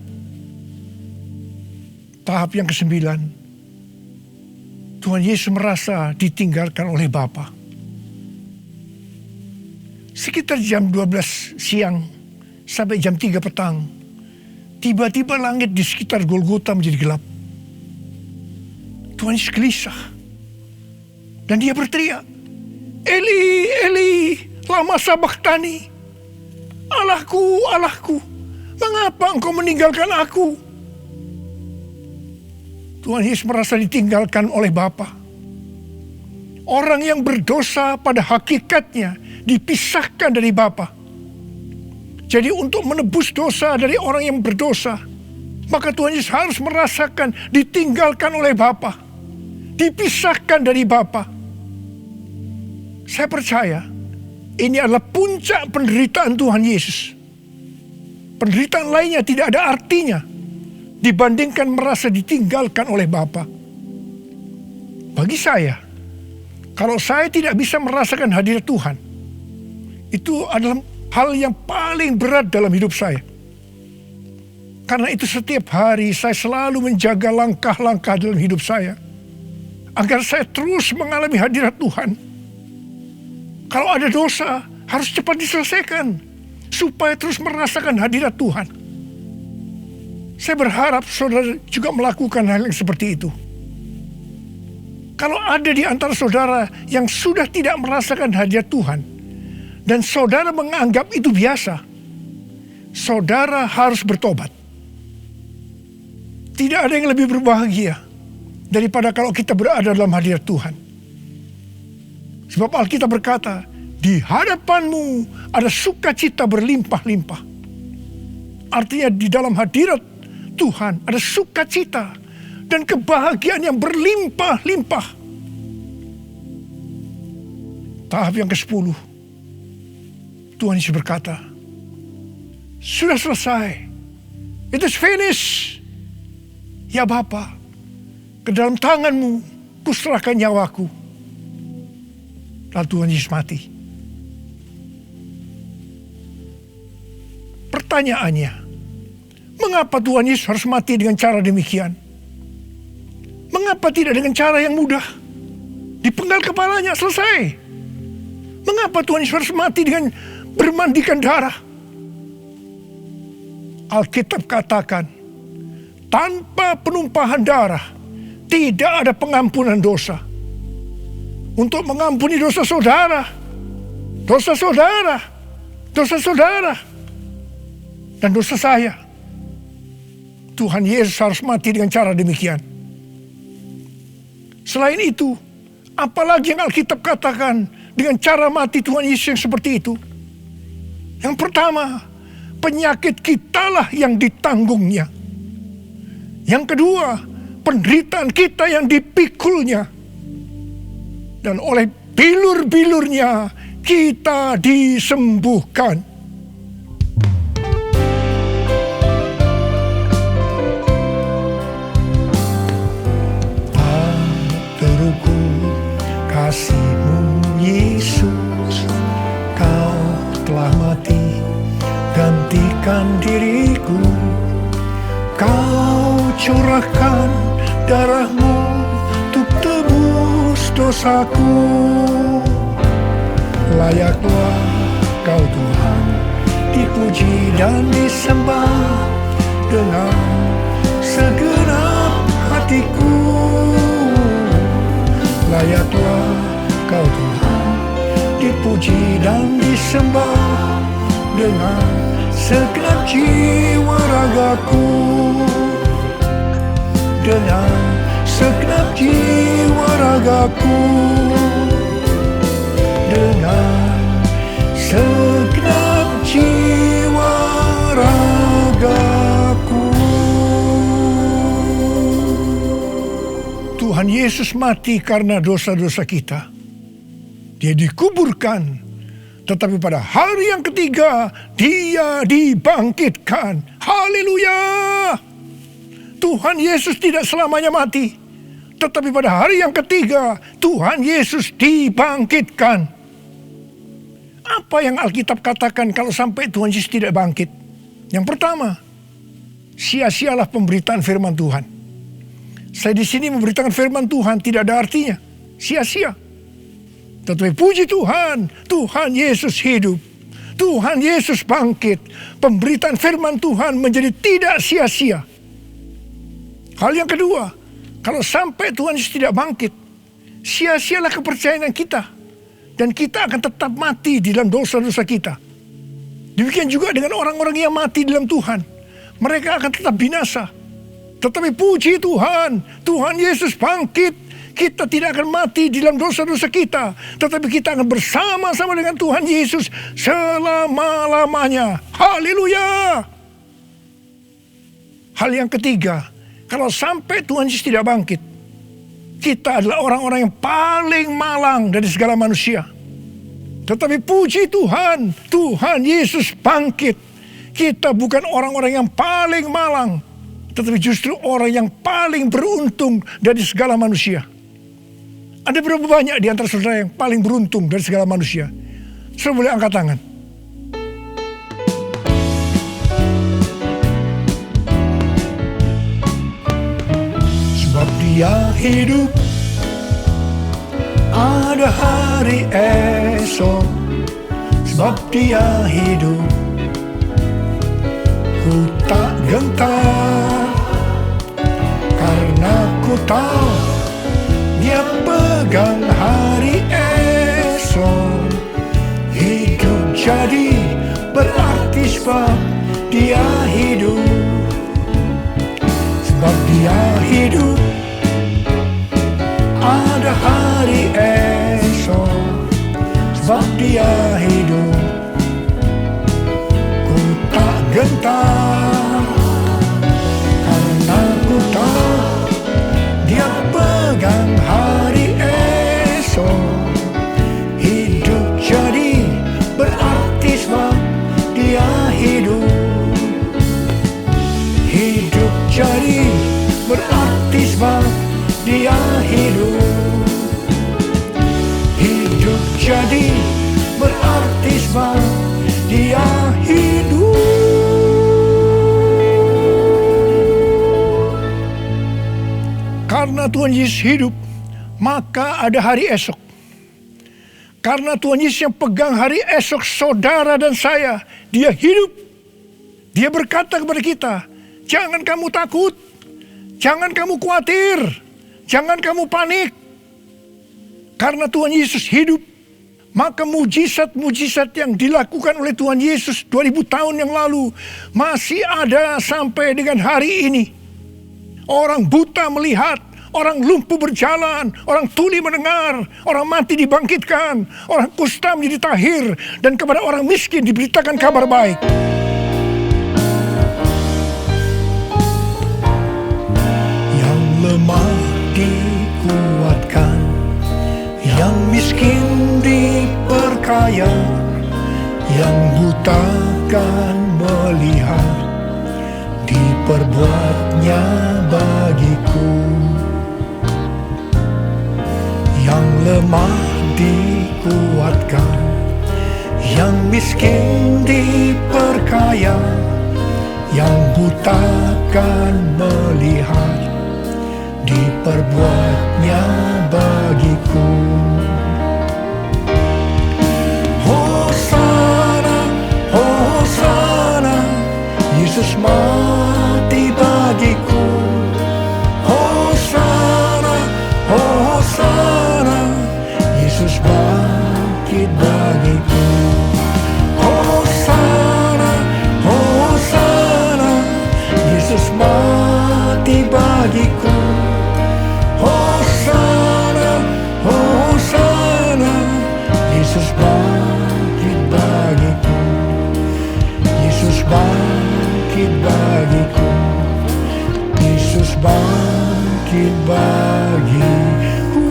Tahap yang ke-9, Tuhan Yesus merasa ditinggalkan oleh Bapa. Sekitar jam 12 siang sampai jam 3 petang, tiba-tiba langit di sekitar Golgota menjadi gelap. Tuhan Yesus gelisah. Dan dia berteriak, Eli, Eli, lama sabachthani. Allahku, Allahku, mengapa engkau meninggalkan aku? Tuhan Yesus merasa ditinggalkan oleh Bapa. Orang yang berdosa pada hakikatnya dipisahkan dari Bapa. Jadi untuk menebus dosa dari orang yang berdosa, maka Tuhan Yesus harus merasakan ditinggalkan oleh Bapa, dipisahkan dari Bapa. Saya percaya ini adalah puncak penderitaan Tuhan Yesus. Penderitaan lainnya tidak ada artinya dibandingkan merasa ditinggalkan oleh Bapa. Bagi saya, kalau saya tidak bisa merasakan hadirat Tuhan, itu adalah hal yang paling berat dalam hidup saya. Karena itu setiap hari saya selalu menjaga langkah-langkah dalam hidup saya, agar saya terus mengalami hadirat Tuhan. Kalau ada dosa, harus cepat diselesaikan, supaya terus merasakan hadirat Tuhan. Saya berharap saudara juga melakukan hal yang seperti itu. Kalau ada di antara saudara yang sudah tidak merasakan hadirat Tuhan, dan saudara menganggap itu biasa, saudara harus bertobat. Tidak ada yang lebih berbahagia daripada kalau kita berada dalam hadirat Tuhan. Sebab Alkitab berkata, di hadapanmu ada sukacita berlimpah-limpah. Artinya di dalam hadirat Tuhan ada sukacita dan kebahagiaan yang berlimpah-limpah. Tahap yang ke-10, Tuhan Yesus berkata, sudah selesai. It is finished. Ya Bapa, ke dalam tanganmu kuserahkan nyawaku. Lalu Tuhan Yesus mati. Pertanyaannya, mengapa Tuhan Yesus harus mati dengan cara demikian? Mengapa tidak dengan cara yang mudah? Dipenggal kepalanya, selesai. Mengapa Tuhan Yesus harus mati dengan bermandikan darah? Alkitab katakan, tanpa penumpahan darah, tidak ada pengampunan dosa. Untuk mengampuni dosa saudara, dosa saudara, dosa saudara, dan dosa saya, Tuhan Yesus harus mati dengan cara demikian. Selain itu, apalagi yang Alkitab katakan dengan cara mati Tuhan Yesus yang seperti itu? Yang pertama, penyakit kitalah yang ditanggungnya. Yang kedua, penderitaan kita yang dipikulnya. Dan oleh bilur-bilurnya kita disembuhkan. Terukur kasih-Mu Yesus, Kau telah mati gantikan diriku. Kau curahkan darah-Mu untuk tebus dosaku. Layaklah Kau Tuhan dipuji dan disembah dengan segenap hatiku. Layaklah Kau Tuhan dipuji dan disembah dengan segenap jiwa ragaku. Dengan segenap jiwa ragaku. Dengan segenap jiwa ragaku. Tuhan Yesus mati karena dosa-dosa kita. Dia dikuburkan, tetapi pada hari yang ketiga Dia dibangkitkan. Haleluya! Tuhan Yesus tidak selamanya mati, tetapi pada hari yang ketiga Tuhan Yesus dibangkitkan. Apa yang Alkitab katakan kalau sampai Tuhan Yesus tidak bangkit? Yang pertama, sia-sialah pemberitaan firman Tuhan. Saya di sini memberitakan firman Tuhan tidak ada artinya, sia-sia. Tetapi puji Tuhan, Tuhan Yesus hidup. Tuhan Yesus bangkit. Pemberitaan firman Tuhan menjadi tidak sia-sia. Hal yang kedua, kalau sampai Tuhan Yesus tidak bangkit, sia-sialah kepercayaan kita. Dan kita akan tetap mati di dalam dosa-dosa kita. Demikian juga dengan orang-orang yang mati dalam Tuhan. Mereka akan tetap binasa. Tetapi puji Tuhan, Tuhan Yesus bangkit. Kita tidak akan mati di dalam dosa-dosa kita. Tetapi kita akan bersama-sama dengan Tuhan Yesus selama-lamanya. Haleluya! Hal yang ketiga, kalau sampai Tuhan Yesus tidak bangkit, kita adalah orang-orang yang paling malang dari segala manusia. Tetapi puji Tuhan, Tuhan Yesus bangkit. Kita bukan orang-orang yang paling malang, tetapi justru orang yang paling beruntung dari segala manusia. Ada berapa banyak di antara saudara yang paling beruntung dari segala manusia? Saudara boleh angkat tangan. Sebab Dia hidup, ada hari esok. Sebab Dia hidup, ku tak gentar, karena ku tahu Dia pegang hari esok. Hidup jadi berarti sebab Dia hidup. Sebab Dia hidup, ada hari esok. Sebab Dia hidup, ku tak gentar, karena ku tahu Dia pegang hari esok. Hidup jadi berarti sebab Dia hidup. Hidup jadi berarti sebab Dia hidup. Hidup jadi berarti sebab Dia hidup. Karena Tuhan Yesus hidup, maka ada hari esok. Karena Tuhan Yesus yang pegang hari esok saudara dan saya, Dia hidup. Dia berkata kepada kita, jangan kamu takut, jangan kamu khawatir, jangan kamu panik. Karena Tuhan Yesus hidup, maka mujizat-mujizat yang dilakukan oleh Tuhan Yesus 2000 tahun yang lalu masih ada sampai dengan hari ini. Orang buta melihat, orang lumpuh berjalan, orang tuli mendengar, orang mati dibangkitkan, orang kusta menjadi tahir, dan kepada orang miskin diberitakan kabar baik. Yang lemah dikuatkan, yang miskin diperkaya, yang buta kan melihat, diperbuatnya bagiku. Yang lemah dikuatkan, yang miskin diperkaya, yang buta kan melihat, diperbuatnya bagiku. Hosana, Hosana, Yesus mati bagiku. Hosana, Hosana, Yesus bangkit bagiku. Hosana, Hosana, Yesus mati bagiku. Hosana, Hosana, Yesus bangkit bagiku. Yesus bangkit bagiku. Yesus bangkit bagiku.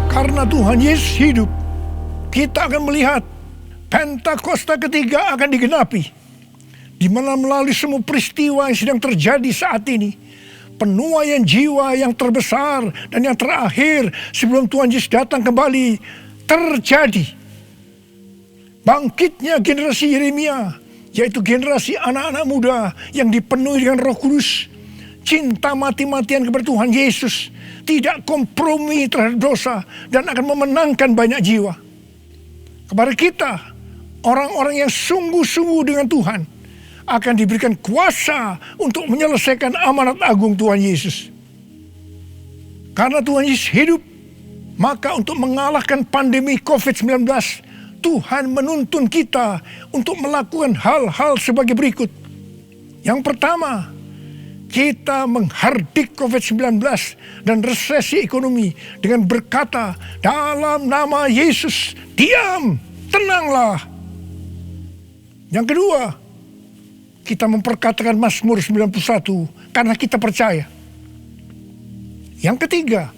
Karena Tuhan Yesus hidup, kita akan melihat Pentakosta ketiga akan digenapi, di mana melalui semua peristiwa yang sedang terjadi saat ini, penuaian jiwa yang terbesar dan yang terakhir sebelum Tuhan Yesus datang kembali terjadi. Bangkitnya generasi Yeremia, yaitu generasi anak-anak muda yang dipenuhi dengan Roh Kudus, cinta mati-matian kepada Tuhan Yesus, tidak kompromi terhadap dosa, dan akan memenangkan banyak jiwa. Kepada kita, orang-orang yang sungguh-sungguh dengan Tuhan, akan diberikan kuasa untuk menyelesaikan amanat agung Tuhan Yesus. Karena Tuhan Yesus hidup, maka untuk mengalahkan pandemi COVID-19, Tuhan menuntun kita untuk melakukan hal-hal sebagai berikut. Yang pertama, kita menghardik COVID-19 dan resesi ekonomi dengan berkata, dalam nama Yesus, diam, tenanglah. Yang kedua, kita memperkatakan Mazmur 91 karena kita percaya. Yang ketiga,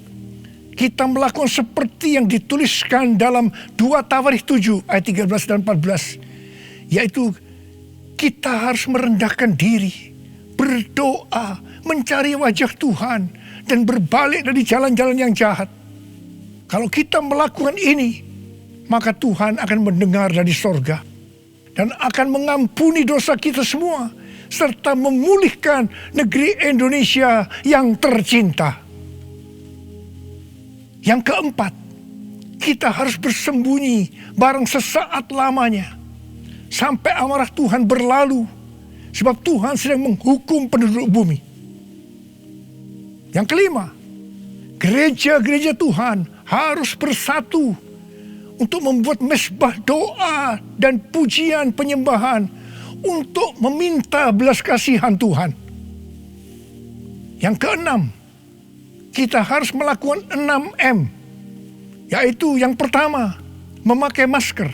kita melakukan seperti yang dituliskan dalam 2 Tawarikh 7 ayat 13 dan 14. Yaitu kita harus merendahkan diri, berdoa, mencari wajah Tuhan, dan berbalik dari jalan-jalan yang jahat. Kalau kita melakukan ini, maka Tuhan akan mendengar dari sorga dan akan mengampuni dosa kita semua, serta memulihkan negeri Indonesia yang tercinta. Yang keempat, kita harus bersembunyi barang sesaat lamanya, sampai amarah Tuhan berlalu, sebab Tuhan sedang menghukum penduduk bumi. Yang kelima, gereja-gereja Tuhan harus bersatu untuk membuat mezbah doa dan pujian penyembahan untuk meminta belas kasihan Tuhan. Yang keenam, kita harus melakukan 6M, yaitu yang pertama, memakai masker.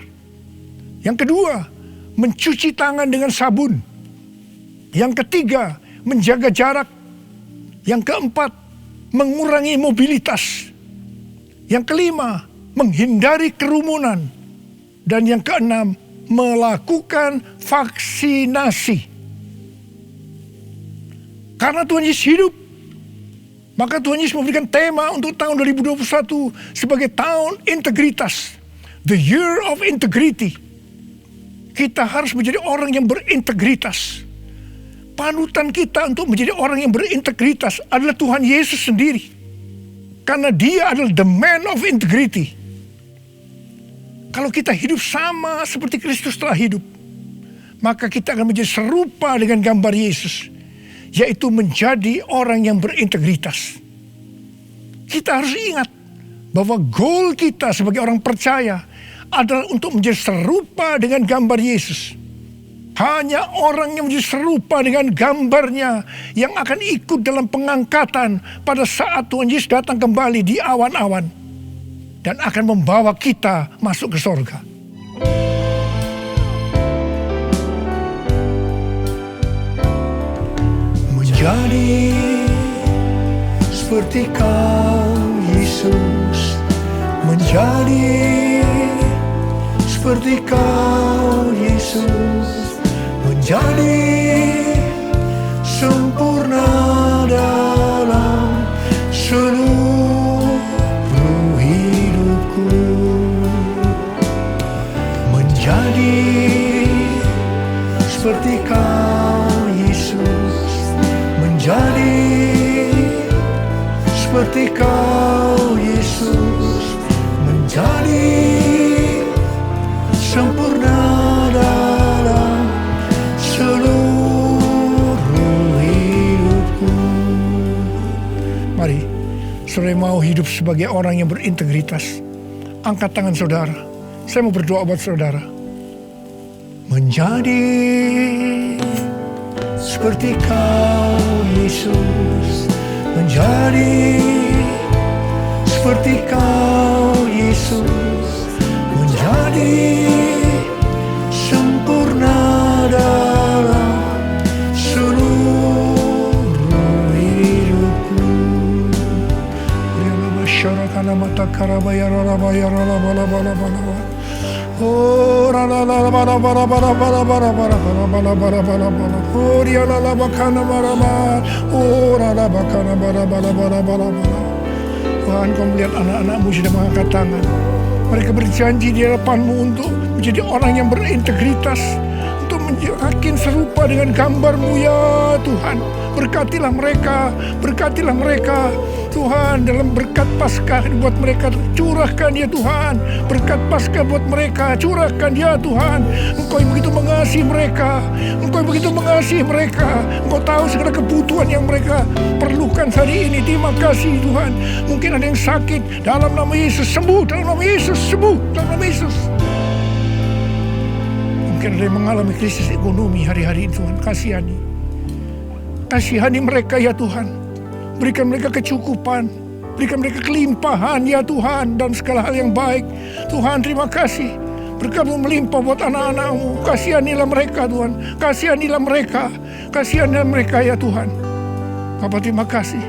Yang kedua, mencuci tangan dengan sabun. Yang ketiga, menjaga jarak. Yang keempat, mengurangi mobilitas. Yang kelima, menghindari kerumunan. Dan yang keenam, melakukan vaksinasi. Karena Tuhan Yesus hidup, maka Tuhan Yesus memberikan tema untuk tahun 2021 sebagai tahun integritas. The Year of Integrity. Kita harus menjadi orang yang berintegritas. Panutan kita untuk menjadi orang yang berintegritas adalah Tuhan Yesus sendiri. Karena Dia adalah the man of integrity. Kalau kita hidup sama seperti Kristus telah hidup, maka kita akan menjadi serupa dengan gambar Yesus, yaitu menjadi orang yang berintegritas. Kita harus ingat bahwa goal kita sebagai orang percaya adalah untuk menjadi serupa dengan gambar Yesus. Hanya orang yang menjadi serupa dengan gambarnya yang akan ikut dalam pengangkatan pada saat Tuhan Yesus datang kembali di awan-awan dan akan membawa kita masuk ke sorga. Menjadi seperti Kau, Yesus, menjadi seperti Kau, Yesus, menjadi sempurna dalam seluruh hidupku, menjadi seperti Kau, Yesus, menjadi seperti Kau, Yesus, menjadi sempurna dalam seluruh hidupku. Mari, saudara mau hidup sebagai orang yang berintegritas. Angkat tangan saudara. Saya mau berdoa buat saudara. Menjadi seperti Kau, Yesus, menjadi seperti Kau, Yesus, menjadi sempurna dalam seluruh hidupku. Syarakan mata karabaya ralabaya ralabalabalabalabala. Oh, Tuhan, Kau melihat anak-anak-Mu sudah mengangkat tangan. Mereka berjanji di hadapan-Mu untuk menjadi orang yang berintegritas, untuk makin serupa dengan gambar-Mu ya Tuhan. Berkatilah mereka Tuhan, dalam berkat Paskah buat mereka curahkan ya Tuhan. Berkat Paskah buat mereka curahkan ya Tuhan. Engkau yang begitu mengasihi mereka, Engkau tahu segala kebutuhan yang mereka perlukan hari ini. Terima kasih Tuhan. Mungkin ada yang sakit, dalam nama Yesus sembuh, dalam nama Yesus sembuh, dalam nama Yesus. Mungkin ada yang mengalami krisis ekonomi hari-hari ini Tuhan. Kasihani mereka ya Tuhan. Berikan mereka kecukupan, berikan mereka kelimpahan ya Tuhan, dan segala hal yang baik. Tuhan terima kasih. Berkat-Mu melimpah buat anak-anak-Mu. Kasihanilah mereka Tuhan. Kasihanilah mereka ya Tuhan. Bapa terima kasih.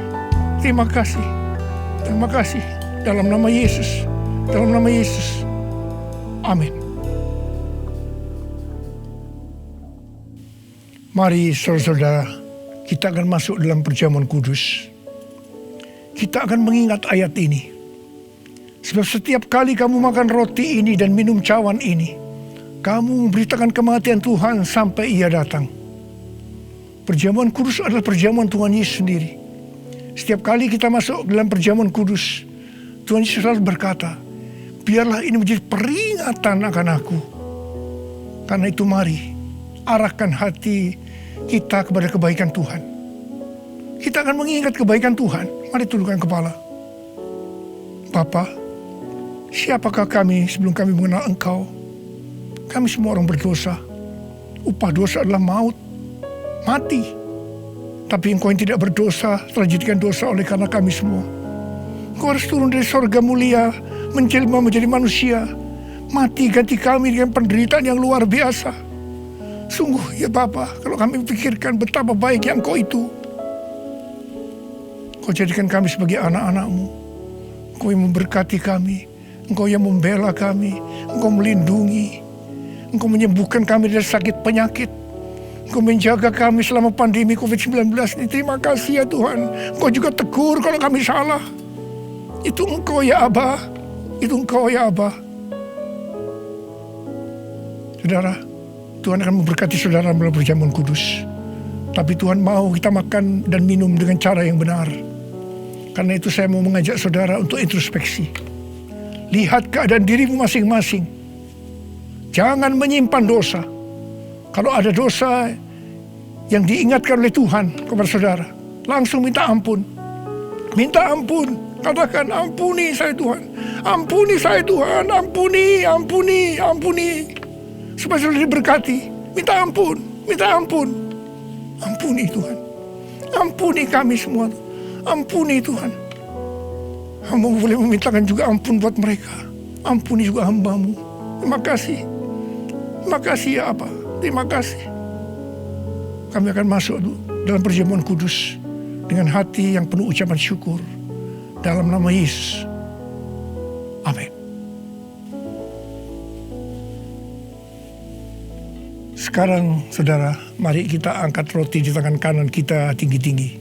Dalam nama Yesus. Amin. Mari saudara-saudara, kita akan masuk dalam perjamuan kudus. Kita akan mengingat ayat ini. Sebab setiap kali kamu makan roti ini dan minum cawan ini, kamu memberitakan kematian Tuhan sampai Ia datang. Perjamuan kudus adalah perjamuan Tuhan Yesus sendiri. Setiap kali kita masuk dalam perjamuan kudus, Tuhan Yesus selalu berkata, biarlah ini menjadi peringatan akan aku. Karena itu mari, arahkan hati kita kepada kebaikan Tuhan. Kita akan mengingat kebaikan Tuhan. Mari tundukkan kepala. Bapa, siapakah kami sebelum kami mengenal Engkau? Kami semua orang berdosa. Upah dosa adalah maut, mati. Tapi Engkau yang tidak berdosa telah dijadikan dosa oleh karena kami semua. Engkau harus turun dari sorga mulia, menjelma menjadi manusia, mati ganti kami dengan penderitaan yang luar biasa. Sungguh ya Bapa, kalau kami pikirkan betapa baiknya Engkau itu. Engkau jadikan kami sebagai anak-anak-Mu. Engkau yang memberkati kami. Engkau yang membela kami. Engkau melindungi. Engkau menyembuhkan kami dari sakit penyakit. Engkau menjaga kami selama pandemi COVID-19 ini. Terima kasih ya Tuhan. Engkau juga tegur kalau kami salah. Itu Engkau ya Abah. Saudara, Tuhan akan memberkati saudara melalui perjamuan kudus. Tapi Tuhan mau kita makan dan minum dengan cara yang benar. Karena itu saya mau mengajak saudara untuk introspeksi. Lihat keadaan dirimu masing-masing. Jangan menyimpan dosa. Kalau ada dosa yang diingatkan oleh Tuhan kepada saudara, langsung minta ampun. Minta ampun. Katakan, ampuni saya Tuhan. Ampuni saya Tuhan. Ampuni. Supaya saudara diberkati. Minta ampun. Ampuni Tuhan. Ampuni kami semua. Ampuni Tuhan. Hamba boleh memintakan juga ampun buat mereka. Ampuni juga hamba-Mu. Terima kasih. Terima kasih ya Apa. Terima kasih. Kami akan masuk dalam perjamuan kudus dengan hati yang penuh ucapan syukur. Dalam nama Yesus. Amin. Sekarang saudara, mari kita angkat roti di tangan kanan kita tinggi-tinggi.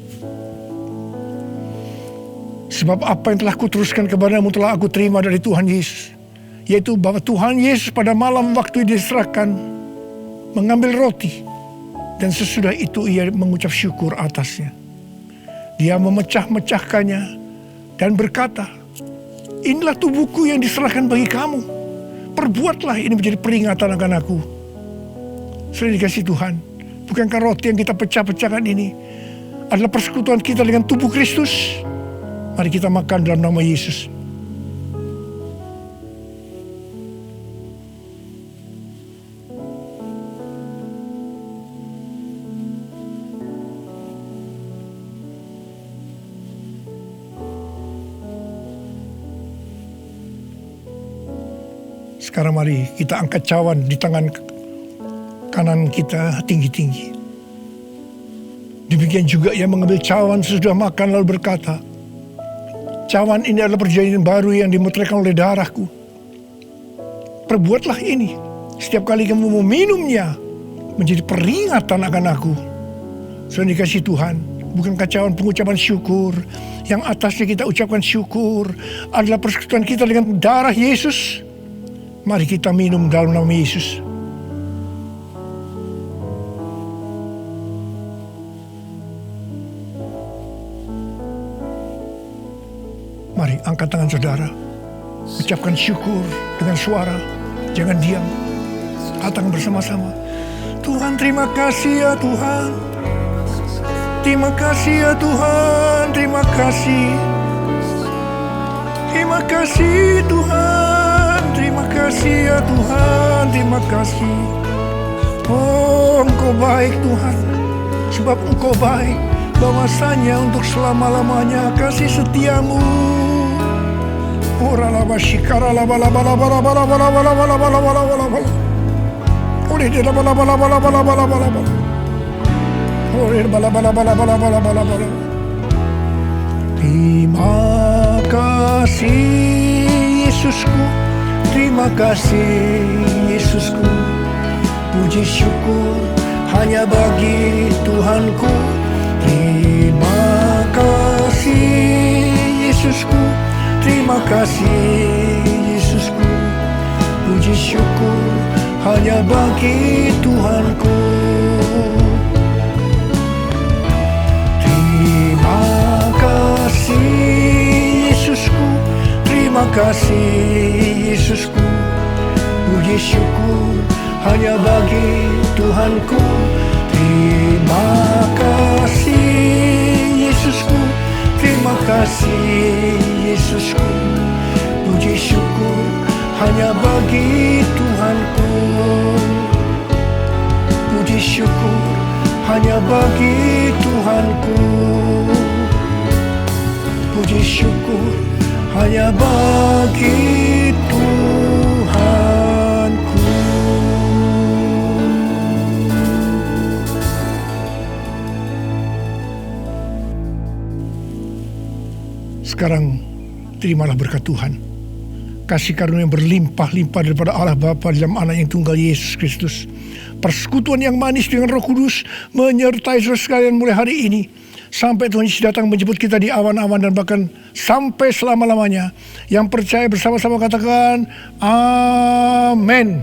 Sebab apa yang telah kuteruskan kepadamu telah aku terima dari Tuhan Yesus. Yaitu bahwa Tuhan Yesus pada malam waktu diserahkan mengambil roti. Dan sesudah itu ia mengucap syukur atasnya. Dia memecah-mecahkannya dan berkata, inilah tubuhku yang diserahkan bagi kamu. Perbuatlah ini menjadi peringatan akan aku. Sudah dikasih Tuhan, bukankah roti yang kita pecah-pecahkan ini adalah persekutuan kita dengan tubuh Kristus? Mari kita makan dalam nama Yesus. Sekarang mari kita angkat cawan di tangan kanan kita tinggi-tinggi. Demikian juga ia mengambil cawan sesudah makan lalu berkata, cawan ini adalah perjanjian baru yang dimeteraikan oleh darahku. Perbuatlah ini setiap kali kamu meminumnya menjadi peringatan akan aku. Sudah dikasih Tuhan, bukankah cawan pengucapan syukur yang atasnya kita ucapkan syukur adalah persekutuan kita dengan darah Yesus? Mari kita minum dalam nama Yesus. angkat tangan saudara. Ucapkan syukur dengan suara. Jangan diam. Angkat tangan bersama-sama. Tuhan, terima kasih ya Tuhan. Terima kasih ya Tuhan. Terima kasih. Terima kasih Tuhan. Terima kasih ya Tuhan. Terima kasih. Oh, Engkau baik Tuhan. Sebab Engkau baik. Bahwasanya untuk selama-lamanya kasih setiamu. Ora laba shikara laba laba laba laba laba laba laba laba laba laba laba. Ore de laba laba laba laba laba laba laba. Ore laba laba laba laba laba laba laba. Terima kasih Yesusku. Terima kasih Yesusku. Puji syukur hanya bagi Tuhanku. Terima kasih Yesusku. Terima kasih Yesusku. Puji syukur hanya bagi Tuhanku. Terima kasih Yesusku. Terima kasih Yesusku. Puji syukur hanya bagi Tuhanku. Terima kasih Yesusku. Terima kasih Yesusku. Puji syukur hanya bagi Tuhanku. Puji syukur hanya bagi Tuhanku. Puji syukur hanya bagi Tuhanku. Sekarang terimalah berkat Tuhan. Kasih karunia yang berlimpah-limpah daripada Allah Bapa dalam Anak yang tunggal Yesus Kristus. Persekutuan yang manis dengan Roh Kudus menyertai saudara sekalian mulai hari ini. Sampai Tuhan Yesus datang menjemput kita di awan-awan dan bahkan sampai selama-lamanya. Yang percaya bersama-sama katakan amin.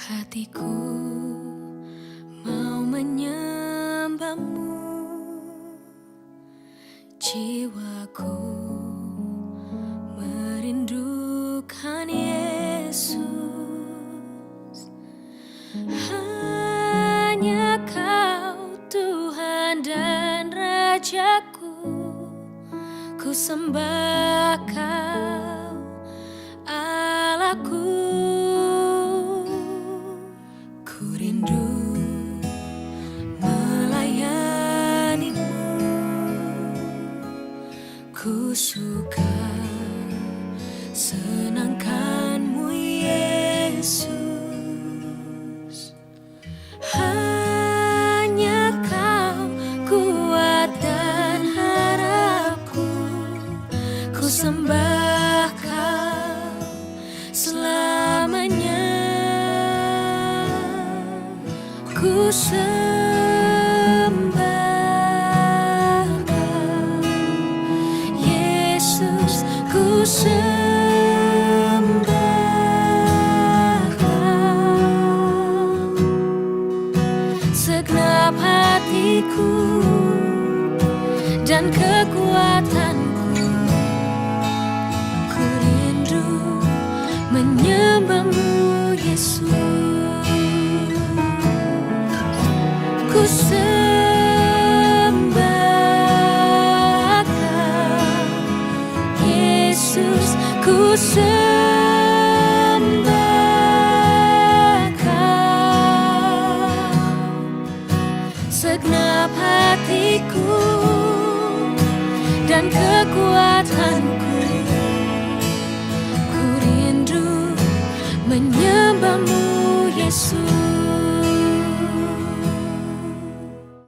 Hatiku mau menyembahmu, jiwaku merindukan Yesus. Hanya Kau Tuhan dan Rajaku, ku sembah Kau Allahku. Ku suka senangkan-Mu Yesus. Hanya Kau kuat dan harapku, ku sembah Kau selamanya. Ku ku sembah Kau segenap hatiku dan kekuatanku. Ku rindu menyembah-Mu Yesus. Ku ku sembah Kau segenap hatiku dan kekuatanku.